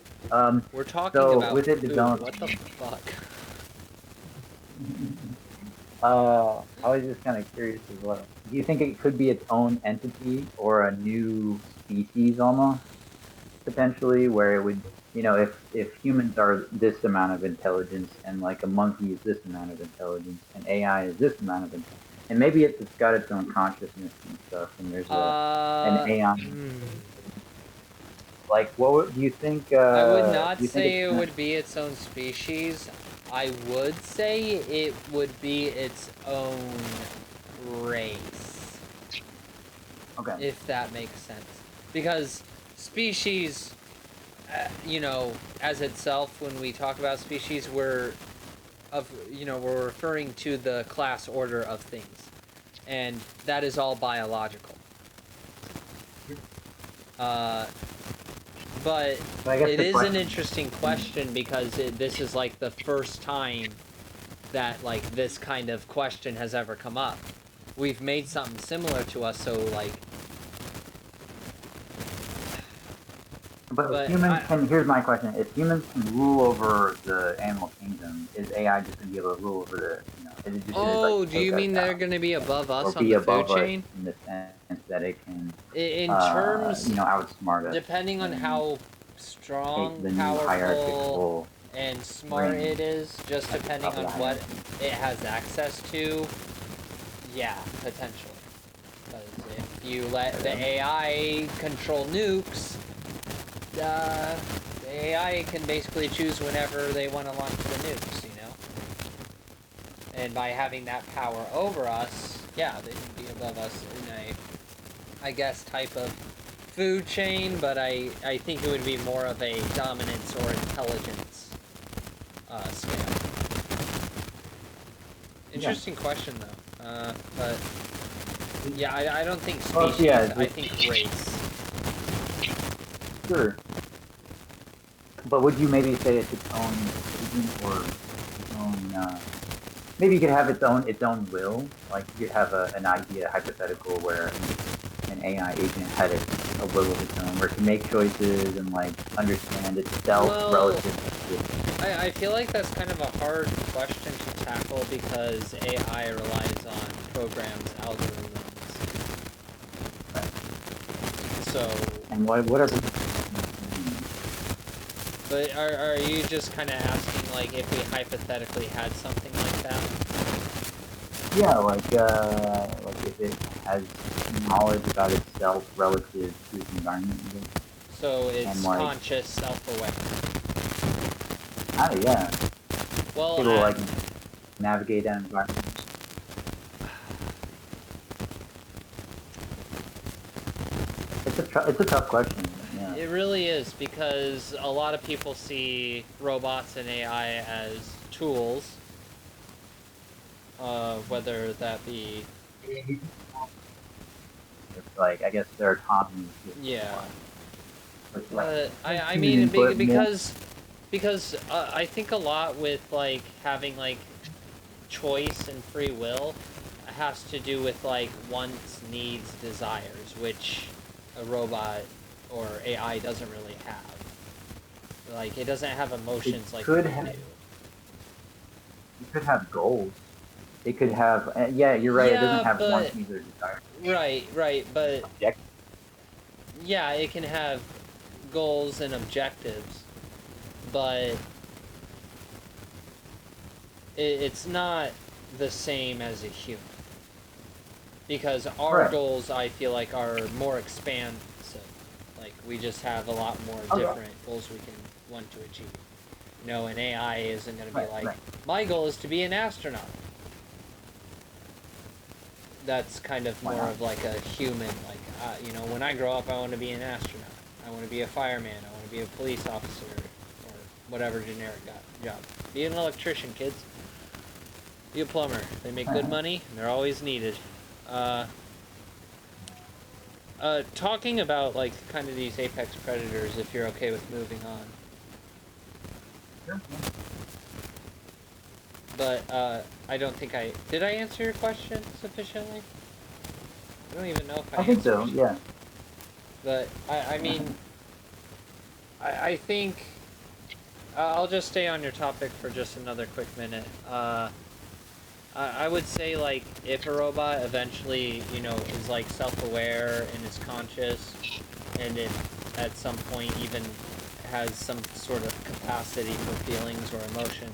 We're talking so about with it food. development. What the fuck? I was just kind of curious as well. Do you think it could be its own entity or a new species almost, potentially, where it would, you know, if humans are this amount of intelligence and like a monkey is this amount of intelligence and AI is this amount of intelligence, and maybe it's got its own consciousness and stuff, and there's an AI. Like, what do you think? I would not say it would be its own species. I would say it would be its own race. Okay. If that makes sense. Because species, you know, as itself, when we talk about species, we're referring to the class order of things. And that is all biological. But it is an interesting question because this is like the first time that like this kind of question has ever come up. We've made something similar to us, so like. But humans can. Here's my question: if humans can rule over the animal kingdom, is AI just going to be able to rule over the? You know, is it just do you mean they're going to be above us on the food chain? In the sense that it can, in terms, outsmart us. Depending on how strong, powerful, and smart it is, just depending on what it has access to. Yeah, potentially. Because if you let the AI control nukes, the AI can basically choose whenever they want to launch the nukes, you know? And by having that power over us, yeah, they can be above us in a, I guess, type of food chain, but I think it would be more of a dominance or intelligence scale. Interesting question, though. But, yeah, I don't think species, I think race. Sure. But would you maybe say it's its own agent or its own? Maybe you could have its own will. Like you could have an idea hypothetical where an AI agent had a will of its own, where it can make choices and like understand itself Well, relative to. I feel like that's kind of a hard question to tackle because AI relies on programs, algorithms. So, And what are the? but are you just kind of asking like if we hypothetically had something like that? Yeah, like if it has knowledge about itself relative to its environment, I guess. So it's And like, conscious, self-aware. yeah, Well, able to like navigate that environment. It's a tough question. Yeah. it really is because a lot of people see robots and AI as tools, whether that be It's like I guess their autonomy is yeah. like I human mean input more. because I think a lot with like having like choice and free will has to do with like wants, needs, desires, which a robot or AI doesn't really have. Like it doesn't have emotions like we Could do. have it could have goals. It could have yeah, you're right. It doesn't Yeah, have but wants, needs, or desires. right, but Objective. yeah, it can have goals and objectives, but it's not the same as a human. Because our Right. goals, I feel like, are more expansive. Like, we just have a lot more Okay. different goals we can want to achieve. You know, an AI isn't going to be like, Right. my goal is to be an astronaut. That's kind of more of like a human, like, you know, when I grow up, I want to be an astronaut. I want to be a fireman. I want to be a police officer, or whatever generic job. Be an electrician, kids. Be a plumber. They make good money, and they're always needed. Talking about, like, kind of these apex predators, if you're okay with moving on. Sure. But, I don't think did I answer your question sufficiently? I don't even know if I I think answered. so. Yeah. But, I mean, I think, I'll just stay on your topic for just another quick minute. I would say, like, if a robot eventually, you know, is, like, self-aware and is conscious, and it, at some point, even has some sort of capacity for feelings or emotion,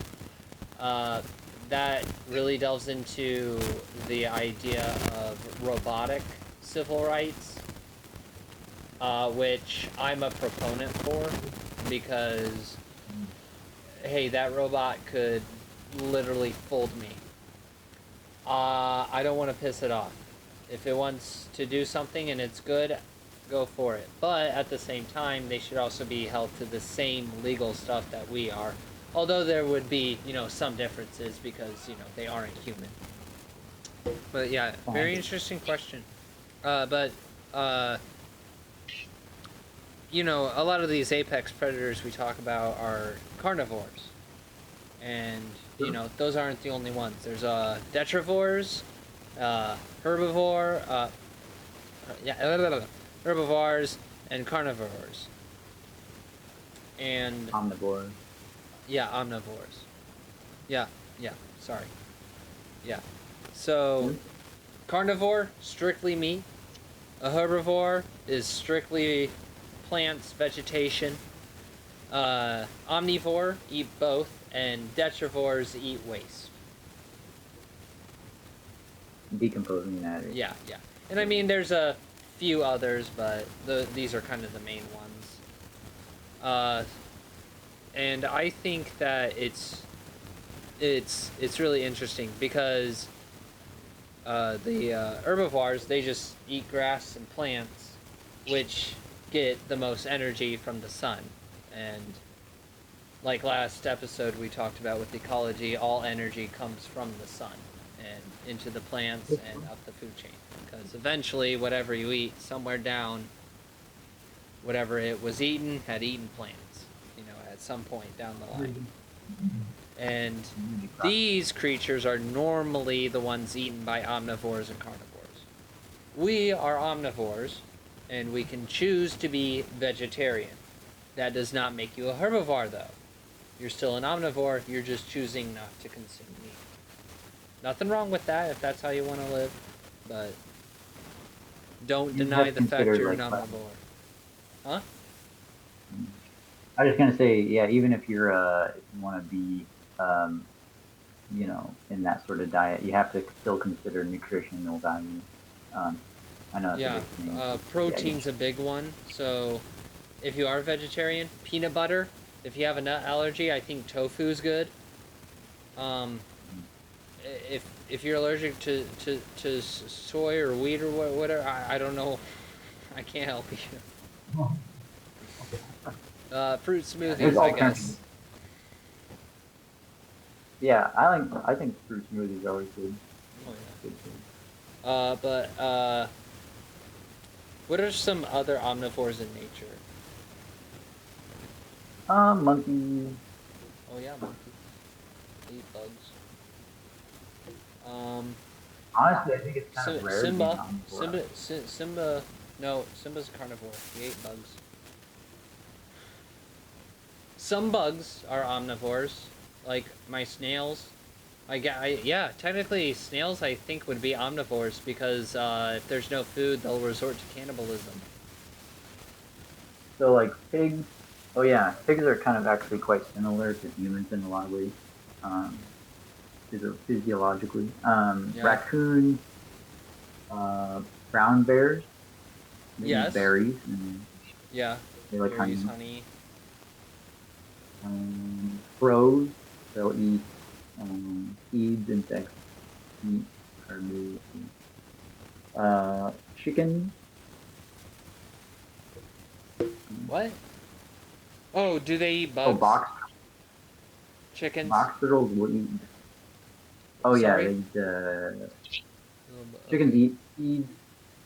that really delves into the idea of robotic civil rights, which I'm a proponent for, because, hey, that robot could literally fold me. I don't want to piss it off. If it wants to do something and it's good, go for it. But at the same time, they should also be held to the same legal stuff that we are. Although there would be, you know, some differences because, you know, they aren't human. But yeah, very interesting question. But you know, a lot of these apex predators we talk about are carnivores. And you know, those aren't the only ones. There's detrivores, herbivore, herbivores and carnivores. And Omnivore. yeah, omnivores. Yeah, sorry. Yeah. So carnivore, strictly meat. A herbivore is strictly plants, vegetation. Omnivore, eat both, and detrivores eat waste. Decomposing matter. Yeah. And I mean, there's a few others, but these are kind of the main ones. And I think that it's really interesting because the herbivores, they just eat grass and plants, which get the most energy from the sun. And like last episode we talked about with ecology, all energy comes from the sun and into the plants and up the food chain. Because eventually, whatever you eat, somewhere down whatever it was eaten had eaten plants, at some point down the line. And these creatures are normally the ones eaten by omnivores and carnivores. We are omnivores, and we can choose to be vegetarian. That does not make you a herbivore, though. You're still an omnivore, you're just choosing not to consume meat. Nothing wrong with that if that's how you want to live, but don't deny the fact you're an omnivore. Huh? I was just gonna say, yeah, even if you're if you want to be, in that sort of diet, you have to still consider nutritional value. I know. Yeah, protein's a big one. So, if you are vegetarian, peanut butter. If you have a nut allergy, I think tofu's good. If you're allergic to soy or wheat or whatever, I don't know. I can't help you. Fruit smoothies, I guess. Yeah, I think fruit smoothies are always good. Oh, yeah. What are some other omnivores in nature? Monkeys. Oh yeah, monkeys eat bugs. Honestly, I think it's kind of rare to be an omnivore. Simba. No, Simba's a carnivore. He ate bugs. Some bugs are omnivores, like my snails. Yeah, technically snails I think would be omnivores because if there's no food, they'll resort to cannibalism. So like pigs, oh yeah, pigs are kind of actually quite similar to humans in a lot of ways, physiologically. Yeah. Raccoons, brown bears, they Yes. eat berries. Yeah. They like berries, honey. Crows, they'll eat seeds, insects, meat, carbohydrates. Chickens. What? Oh, do they eat bugs? Oh, box chickens. Box turtles will eat. Oh Sorry? yeah, chickens eat seeds.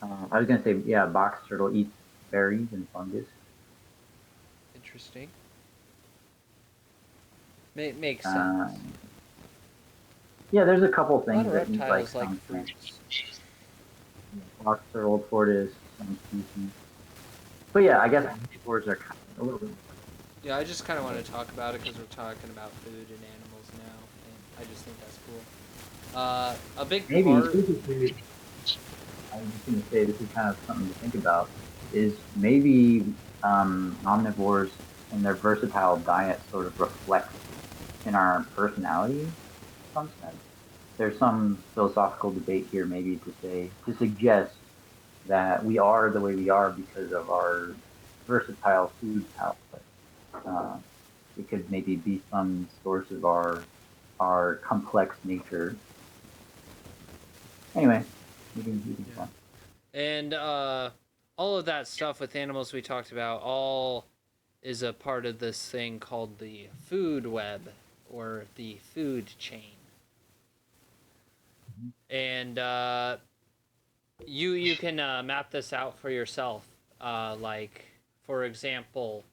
I was gonna say, yeah, box turtle eats berries and fungus. Interesting. Makes sense. Yeah, there's a couple things that eat like fruits. Box turtle, tortoise, some species. But yeah, I guess omnivores are kind of a little bit. Yeah, I just kind of want to talk about it because we're talking about food and animals now, and I just think that's cool. A big part. I was just gonna say this is kind of something to think about. Is maybe omnivores and their versatile diet sort of reflect in our personality in some sense. There's some philosophical debate here, maybe to suggest that we are the way we are because of our versatile food palate. It could maybe be some source of our complex nature. Anyway, we can fun. And all of that stuff with animals we talked about all is a part of this thing called the food web or the food chain. And you can map this out for yourself. Like, for example,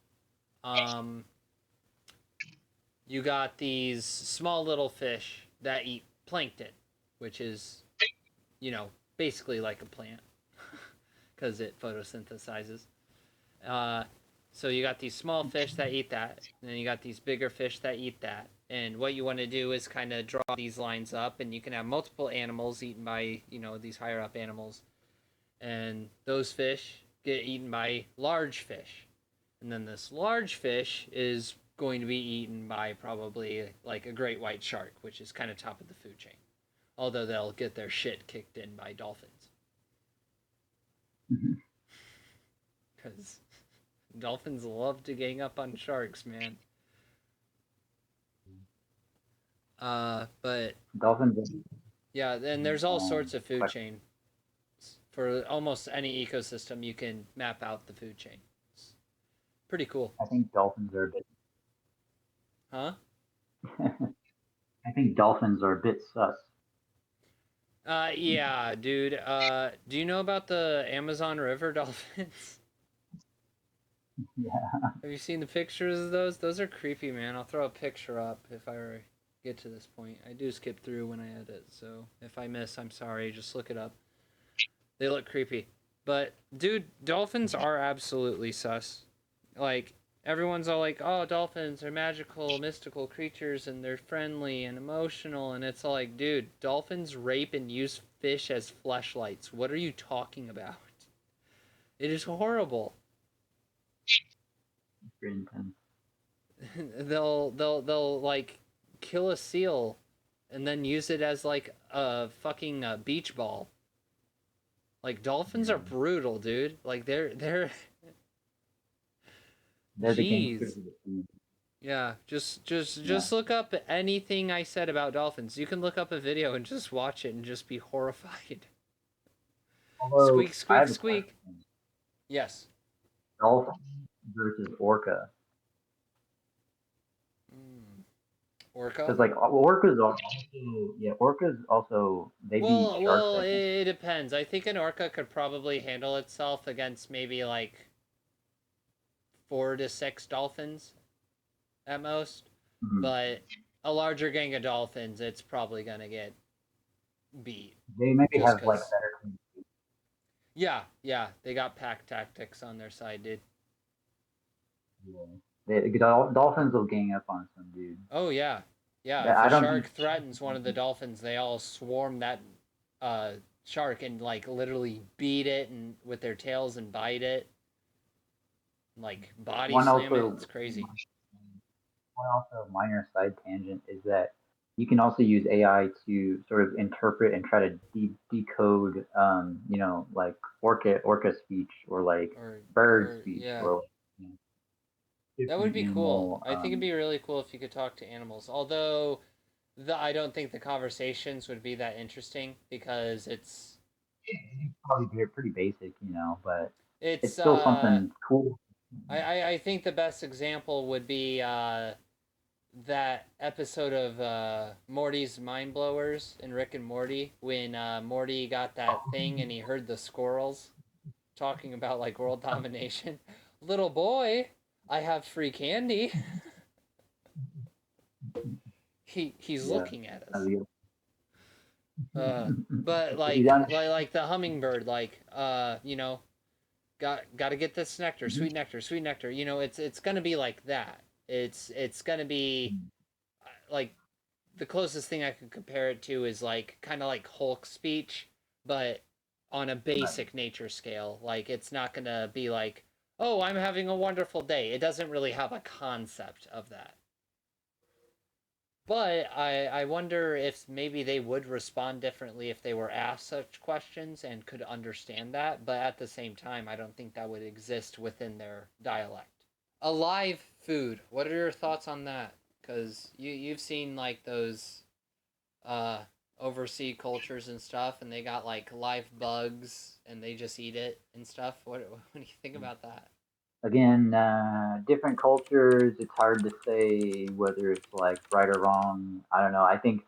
you got these small little fish that eat plankton, which is, basically like a plant because it photosynthesizes. So you got these small fish that eat that, and then you got these bigger fish that eat that. And what you want to do is kind of draw these lines up, and you can have multiple animals eaten by, these higher up animals. And those fish get eaten by large fish. And then this large fish is going to be eaten by probably like a great white shark, which is kind of top of the food chain. Although they'll get their shit kicked in by dolphins. Because dolphins love to gang up on sharks, man. But dolphins. Yeah, and there's all sorts of food chain. For almost any ecosystem, you can map out the food chain. It's pretty cool. I think dolphins are a bit. Huh? I think dolphins are a bit sus. Yeah, dude. Do you know about the Amazon River dolphins? Yeah. Have you seen the pictures of those? Those are creepy, man. I'll throw a picture up if I get to this point. I do skip through when I edit, so if I miss, I'm sorry. Just look it up. They look creepy. But dude, dolphins are absolutely sus. Like everyone's all like, "Oh, dolphins are magical, mystical creatures and they're friendly and emotional." And it's all like, "Dude, dolphins rape and use fish as fleshlights. What are you talking about?" It is horrible. Pretty intense. They'll like kill a seal and then use it as like a fucking beach ball. Like dolphins are Yeah. brutal, dude. Like they're They're the gangsters jeez. of the sea. Yeah, Yeah. just look up anything I said about dolphins. You can look up a video and just watch it and just be horrified. Although Squeak I squeak have a squeak. question. Yes. Dolphin versus orca. Mm. Orca? Because like orcas also, yeah, orcas also they beat sharks, Well, I think. it depends. I think an orca could probably handle itself against maybe like 4 to 6 dolphins at most. Mhm. But a larger gang of dolphins, it's probably gonna get beat. They maybe Just have like cause. better. Yeah, they got pack tactics on their side, dude. Yeah. Dolphins will gang up on some dude. Oh yeah. If I a don't think. shark threatens one of the dolphins, they all swarm that uh, shark and like literally beat it and with their tails and bite it, like body One slam it. also It's crazy. one also minor side tangent is that you can also use AI to sort of interpret and try to decode, like orca speech or like Or bird or speech yeah, or you know, that would different be cool. animal. I think it'd be really cool if you could talk to animals. Although I don't think the conversations would be that interesting because It's probably pretty basic, but it's it's still something cool. I think the best example would be that episode of Morty's Mind Blowers in Rick and Morty when Morty got that thing and he heard the squirrels talking about like world domination. Little boy, I have free candy. He's Yeah. looking at I us. mean, Uh, but if you done, like the hummingbird, like got to get this nectar, sweet nectar, sweet nectar. It's gonna be like that. It's gonna be like the closest thing I could compare it to is like kind of like Hulk speech, but on a right. basic nature scale. Like it's not gonna be like, oh, I'm having a wonderful day. It doesn't really have a concept of that. But I wonder if maybe they would respond differently if they were asked such questions and could understand that. But at the same time, I don't think that would exist within their dialect. Alive food. What are your thoughts on that? Because you've seen like those uh, overseas cultures and stuff, and they got like live bugs and they just eat it and stuff. What do you think about that? Again, different cultures. It's hard to say whether it's like right or wrong. I don't know. I think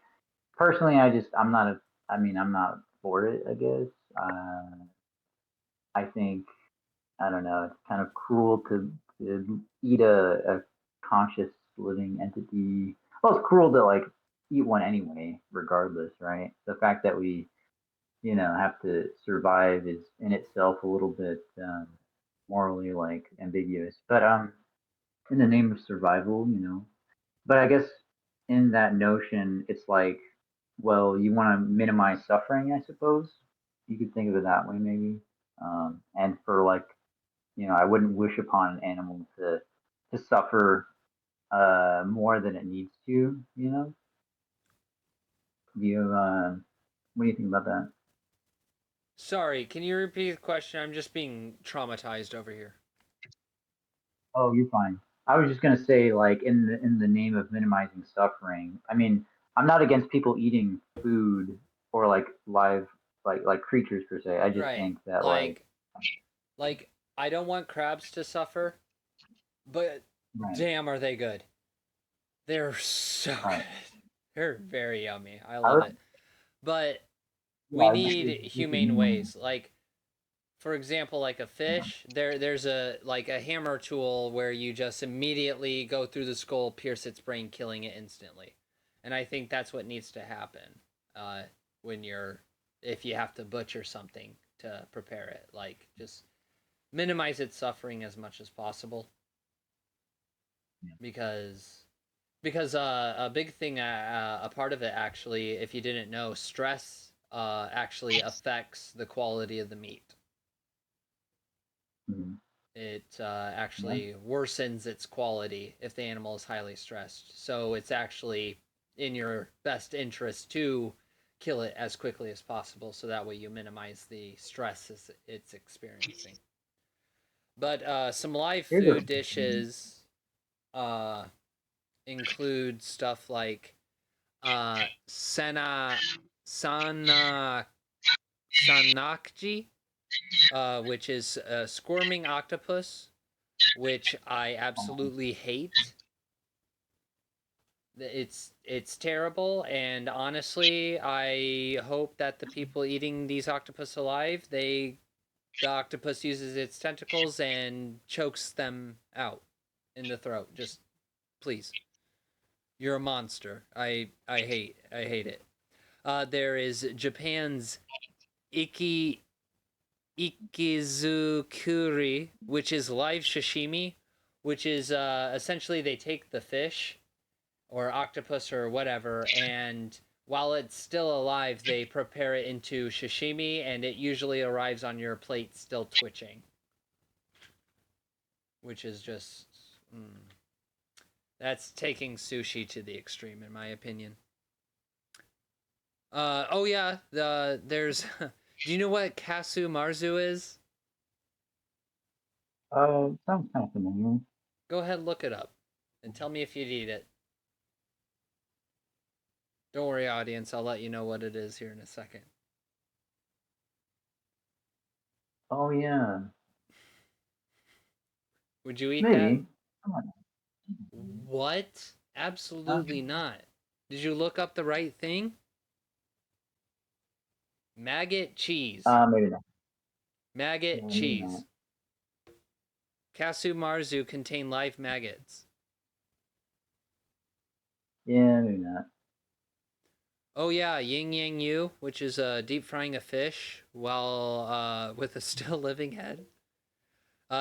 personally, I'm not a. I mean, I'm not for it. I guess. I think I don't know. It's kind of cruel to eat a conscious living entity. Well, it's cruel to like eat one anyway, regardless, right? The fact that we have to survive is in itself a little bit morally like ambiguous. But in the name of survival, But I guess in that notion, it's like, well, you want to minimize suffering, I suppose. You could think of it that way, maybe. And for like, I wouldn't wish upon an animal to suffer more than it needs to. You what do you think about that? Sorry, can you repeat the question? I'm just being traumatized over here. Oh, you're fine. I was just gonna say, like, in the name of minimizing suffering. I mean, I'm not against people eating food or like live, like creatures per se. I just Right. think that Like like I don't want crabs to suffer, but right, damn are they good. They're so right. good. They're very yummy. I I love was, it. But we yeah, need with the humane human. ways. Like for example, like a fish, there's a hammer tool where you just immediately go through the skull, pierce its brain, killing it instantly. And I think that's what needs to happen when if you have to butcher something to prepare it. Like, just minimize its suffering as much as possible. Yeah. Because a big thing, a part of it actually, if you didn't know, stress actually affects the quality of the meat. Mm-hmm. It actually worsens its quality if the animal is highly stressed. So it's actually in your best interest to kill it as quickly as possible, so that way you minimize the stress it's experiencing. But some live food dishes include stuff like sanakji, which is a squirming octopus, which I absolutely hate. It's terrible, and honestly, I hope that the people eating these octopus alive, the octopus uses its tentacles and chokes them out in the throat. Just please, you're a monster. I hate it. There is Japan's ikizukuri, which is live sashimi, which is essentially they take the fish or octopus or whatever, and while it's still alive, they prepare it into sashimi, and it usually arrives on your plate still twitching, which is just that's taking sushi to the extreme, in my opinion. Oh yeah, there's. Do you know what kasu marzu is? Sounds kind of familiar. Go ahead, look it up, and tell me if you'd eat it. Don't worry, audience. I'll let you know what it is here in a second. Oh yeah. Would you eat that? Maybe. Come on. What? Absolutely not. Did you look up the right thing? Maggot cheese. Maybe not. Maggot Yeah, maybe not. cheese. Kasu marzu contain live maggots. Yeah, maybe not. Oh yeah, yin yang yu, which is deep frying a fish while with a still living head.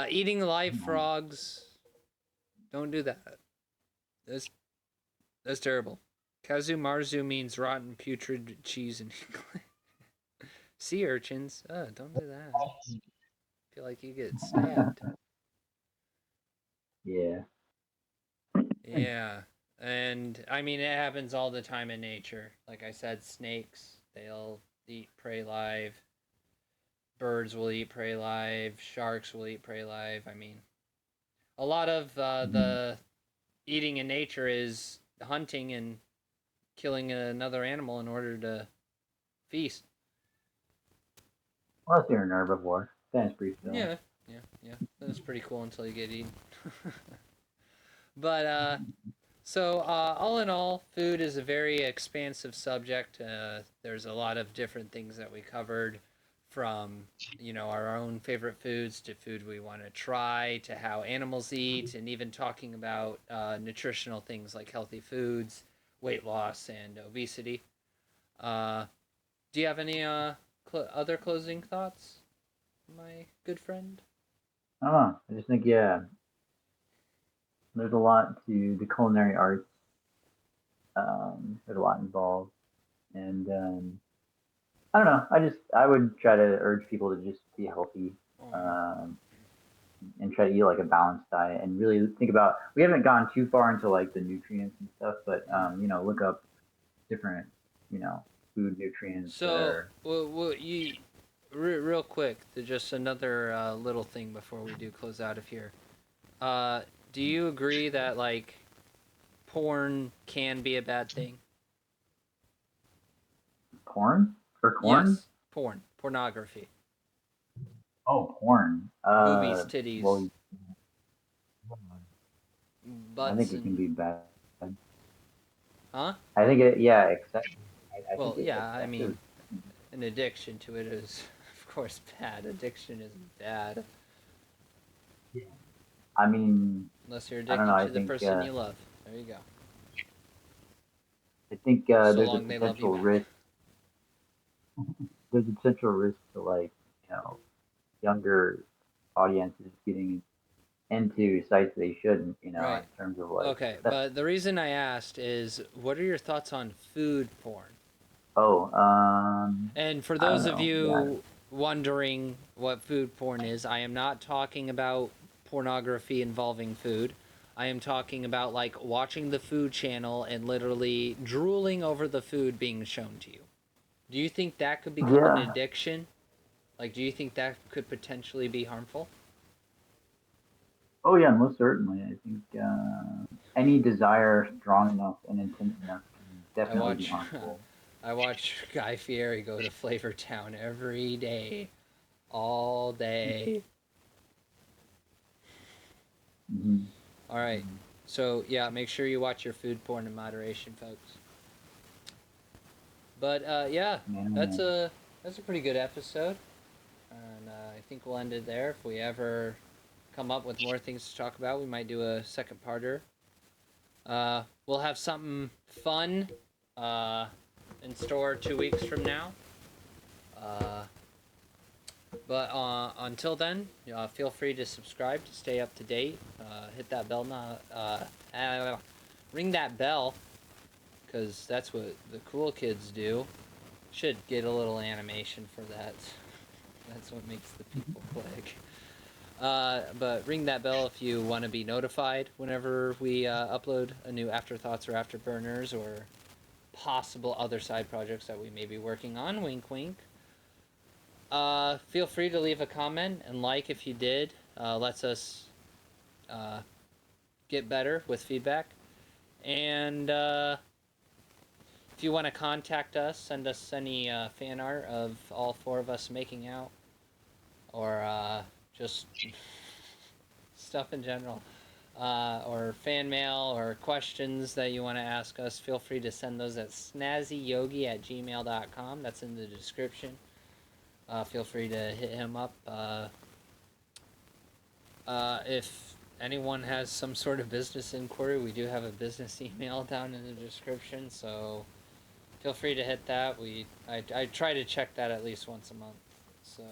Eating live frogs. Don't do that. That's terrible. Kazu marzu means rotten putrid cheese in English. Sea urchins. Don't do that. I feel like you get stabbed. Yeah. Yeah. And I mean, it happens all the time in nature. Like I said, snakes, they'll eat prey live. Birds will eat prey live. Sharks will eat prey live. I mean, a lot of the eating in nature is hunting and killing another animal in order to feast. Unless you're an herbivore. Then it's pretty chill. Yeah. That's pretty cool until you get eaten. But so all in all, food is a very expansive subject. There's a lot of different things that we covered, from our own favorite foods to food we want to try, to how animals eat, and even talking about nutritional things like healthy foods, weight loss, and obesity. Do you have any other closing thoughts, my good friend? I don't know. I just think, yeah, there's a lot to the culinary arts. There's a lot involved. And I don't know. I would try to urge people to just be healthy. And try to eat like a balanced diet and really think about, we haven't gone too far into like the nutrients and stuff, but look up different food nutrients that So, are real quick, just another little thing before we do close out of here. Do you agree that like porn can be a bad thing? porn or corn. Yes, pornography, Oh, porn. boobies, titties, Well, I butts, think it can and be bad. huh? I think it, yeah, I think Well, it's yeah. I excessive. mean, an addiction to it is, of course, bad. Addiction is bad. Yeah. I mean, Unless you're I don't know. addicted to the person you love. There you go. I think So there's a long they love you potential back. risk. There's a potential risk to like younger audiences getting into sites they shouldn't. Right. In terms of like Okay, that. but the reason I asked is, what are your thoughts on food porn? Oh, And for I don't those of know. Yeah. you wondering what food porn is, I am not talking about pornography involving food. I am talking about like watching the food channel and literally drooling over the food being shown to you. Do you think that could become an Yeah. addiction? Like, do you think that could potentially be harmful? Oh yeah, most certainly. I think any desire strong enough and intense enough can I definitely be watch, harmful. I watch Guy Fieri go to Flavor Town every day, all day. Mm-hmm. All right. So yeah, make sure you watch your food porn in moderation, folks. But yeah, that's Man, a that's a pretty good episode, and I think we'll end it there. If we ever come up with more things to talk about, we might do a second parter. We'll have something fun uh, in store 2 weeks from now. Uh, but until then, feel free to subscribe to stay up to date. Hit that bell, ring that bell, because that's what the cool kids do. Should get a little animation for that. That's what makes the people click. But ring that bell if you want to be notified whenever we upload a new Afterthoughts or Afterburners or possible other side projects that we may be working on. Wink, wink. Feel free to leave a comment and like if you did. Lets us get better with feedback. And if you want to contact us, send us any fan art of all four of us making out, or just stuff in general, or fan mail or questions that you want to ask us, feel free to send those at snazzyyogi@gmail.com. That's in the description. Feel free to hit him up. If anyone has some sort of business inquiry, we do have a business email down in the description, so feel free to hit that. I try to check that at least once a month. So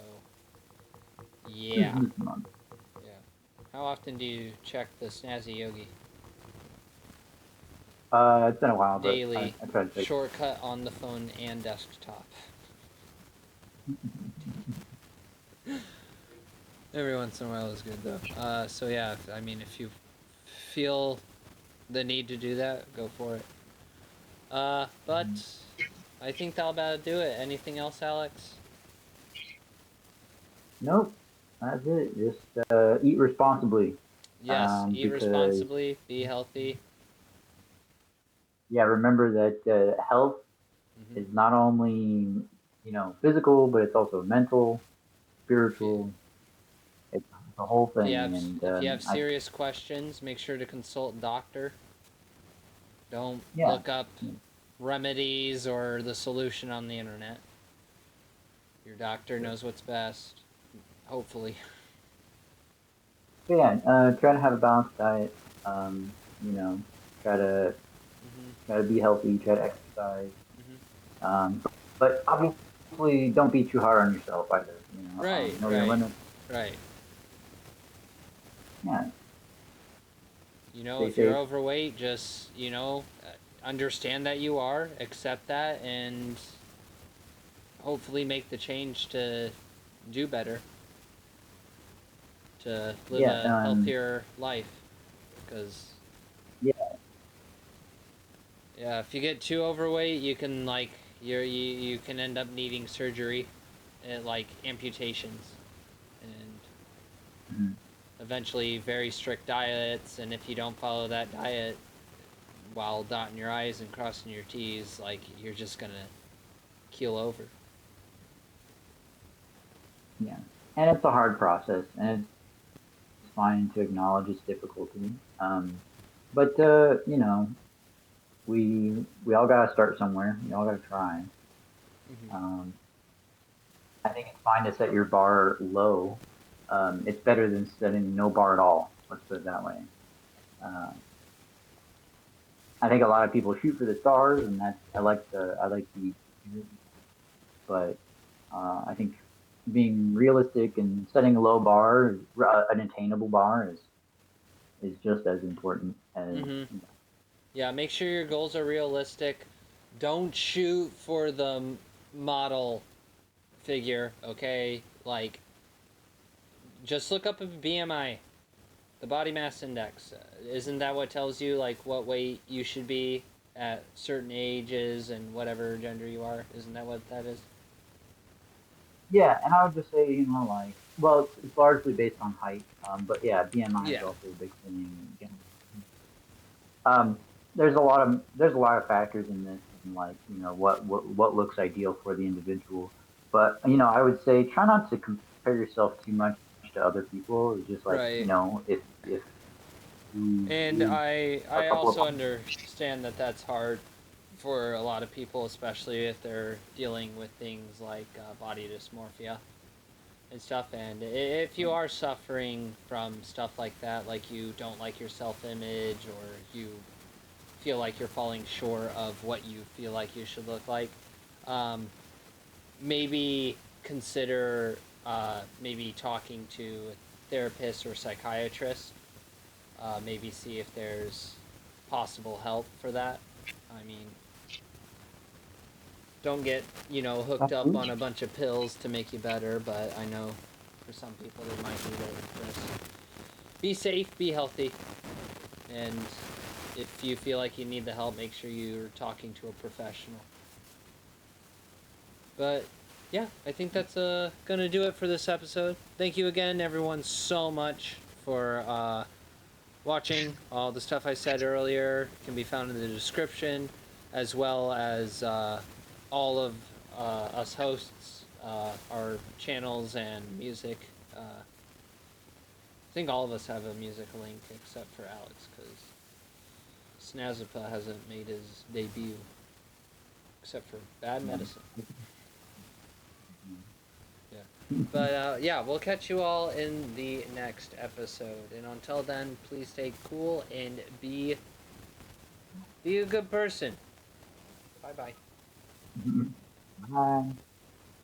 yeah. this month. Yeah. How often do you check the Snazzy Yogi? It's been a while, but Daily. I try to take. Shortcut on the phone and desktop. Every once in a while is good though. So yeah, I mean, if you feel the need to do that, go for it. But I think that'll about do it. Anything else, Alex? Nope, that's it. Just eat responsibly. Yes, eat Because responsibly, be healthy. yeah, remember that health Mm-hmm. is not only physical, but it's also mental, spiritual. It's the whole thing, and If you have serious questions, make sure to consult a doctor. Don't yeah, look up remedies or the solution on the internet. Your doctor knows what's best, hopefully. but yeah, try to have a balanced diet. Um, you know, try to Mm-hmm. try to be healthy, try to exercise. Mm-hmm. But obviously, don't be too hard on yourself either. Right, Know your right, limits. right. Yeah, stay If you're safe. overweight, just, understand that you are, accept that, and hopefully make the change to do better, to live Yeah, a healthier life. Because, yeah, yeah, if you get too overweight, you can, you can end up needing surgery, like amputations, and mhm, eventually very strict diets, and if you don't follow that diet while dotting your I's and crossing your T's, you're just gonna keel over. yeah. And it's a hard process, and it's fine to acknowledge its difficulty. But we all gotta start somewhere. We all gotta try. Mm-hmm. Um, I think it's fine to set your bar low. It's better than setting no bar at all. Let's put it that way. Uh, I think a lot of people shoot for the stars, and that's I like the, but I think being realistic and setting a low bar, an attainable bar, is just as important as. Mm-hmm. Yeah, make sure your goals are realistic. Don't shoot for the model figure, okay? Like, just look up a BMI, the body mass index. Isn't that what tells you, like, what weight you should be at certain ages and whatever gender you are? Isn't that what that is? Yeah, and I would just say, like, well, it's largely based on height, but yeah, BMI is Yeah. also a big thing. Um, there's a lot of factors in this, and like what looks ideal for the individual. But I would say try not to compare yourself too much to other people. It's just like Right. if you And lose a I couple of also pounds. understand that that's hard for a lot of people, especially if they're dealing with things like body dysmorphia and stuff. And if you are suffering from stuff like that, like you don't like your self-image or you feel like you're falling short of what you feel like you should look like, um, maybe consider maybe talking to a therapist or psychiatrist. Maybe see if there's possible help for that. I mean, don't get, hooked up on a bunch of pills to make you better, but I know for some people they might need it. Just be safe, be healthy, and if you feel like you need the help, make sure you're talking to a professional. But yeah, I think that's gonna do it for this episode. Thank you again, everyone, so much for watching. All the stuff I said earlier can be found in the description, as well as all of us hosts, our channels and music. I think all of us have a music link except for Alex, because Snazzypa hasn't made his debut, except for Bad Medicine. Yeah. But yeah, we'll catch you all in the next episode. And until then, please stay cool and be a good person. Bye bye. Bye.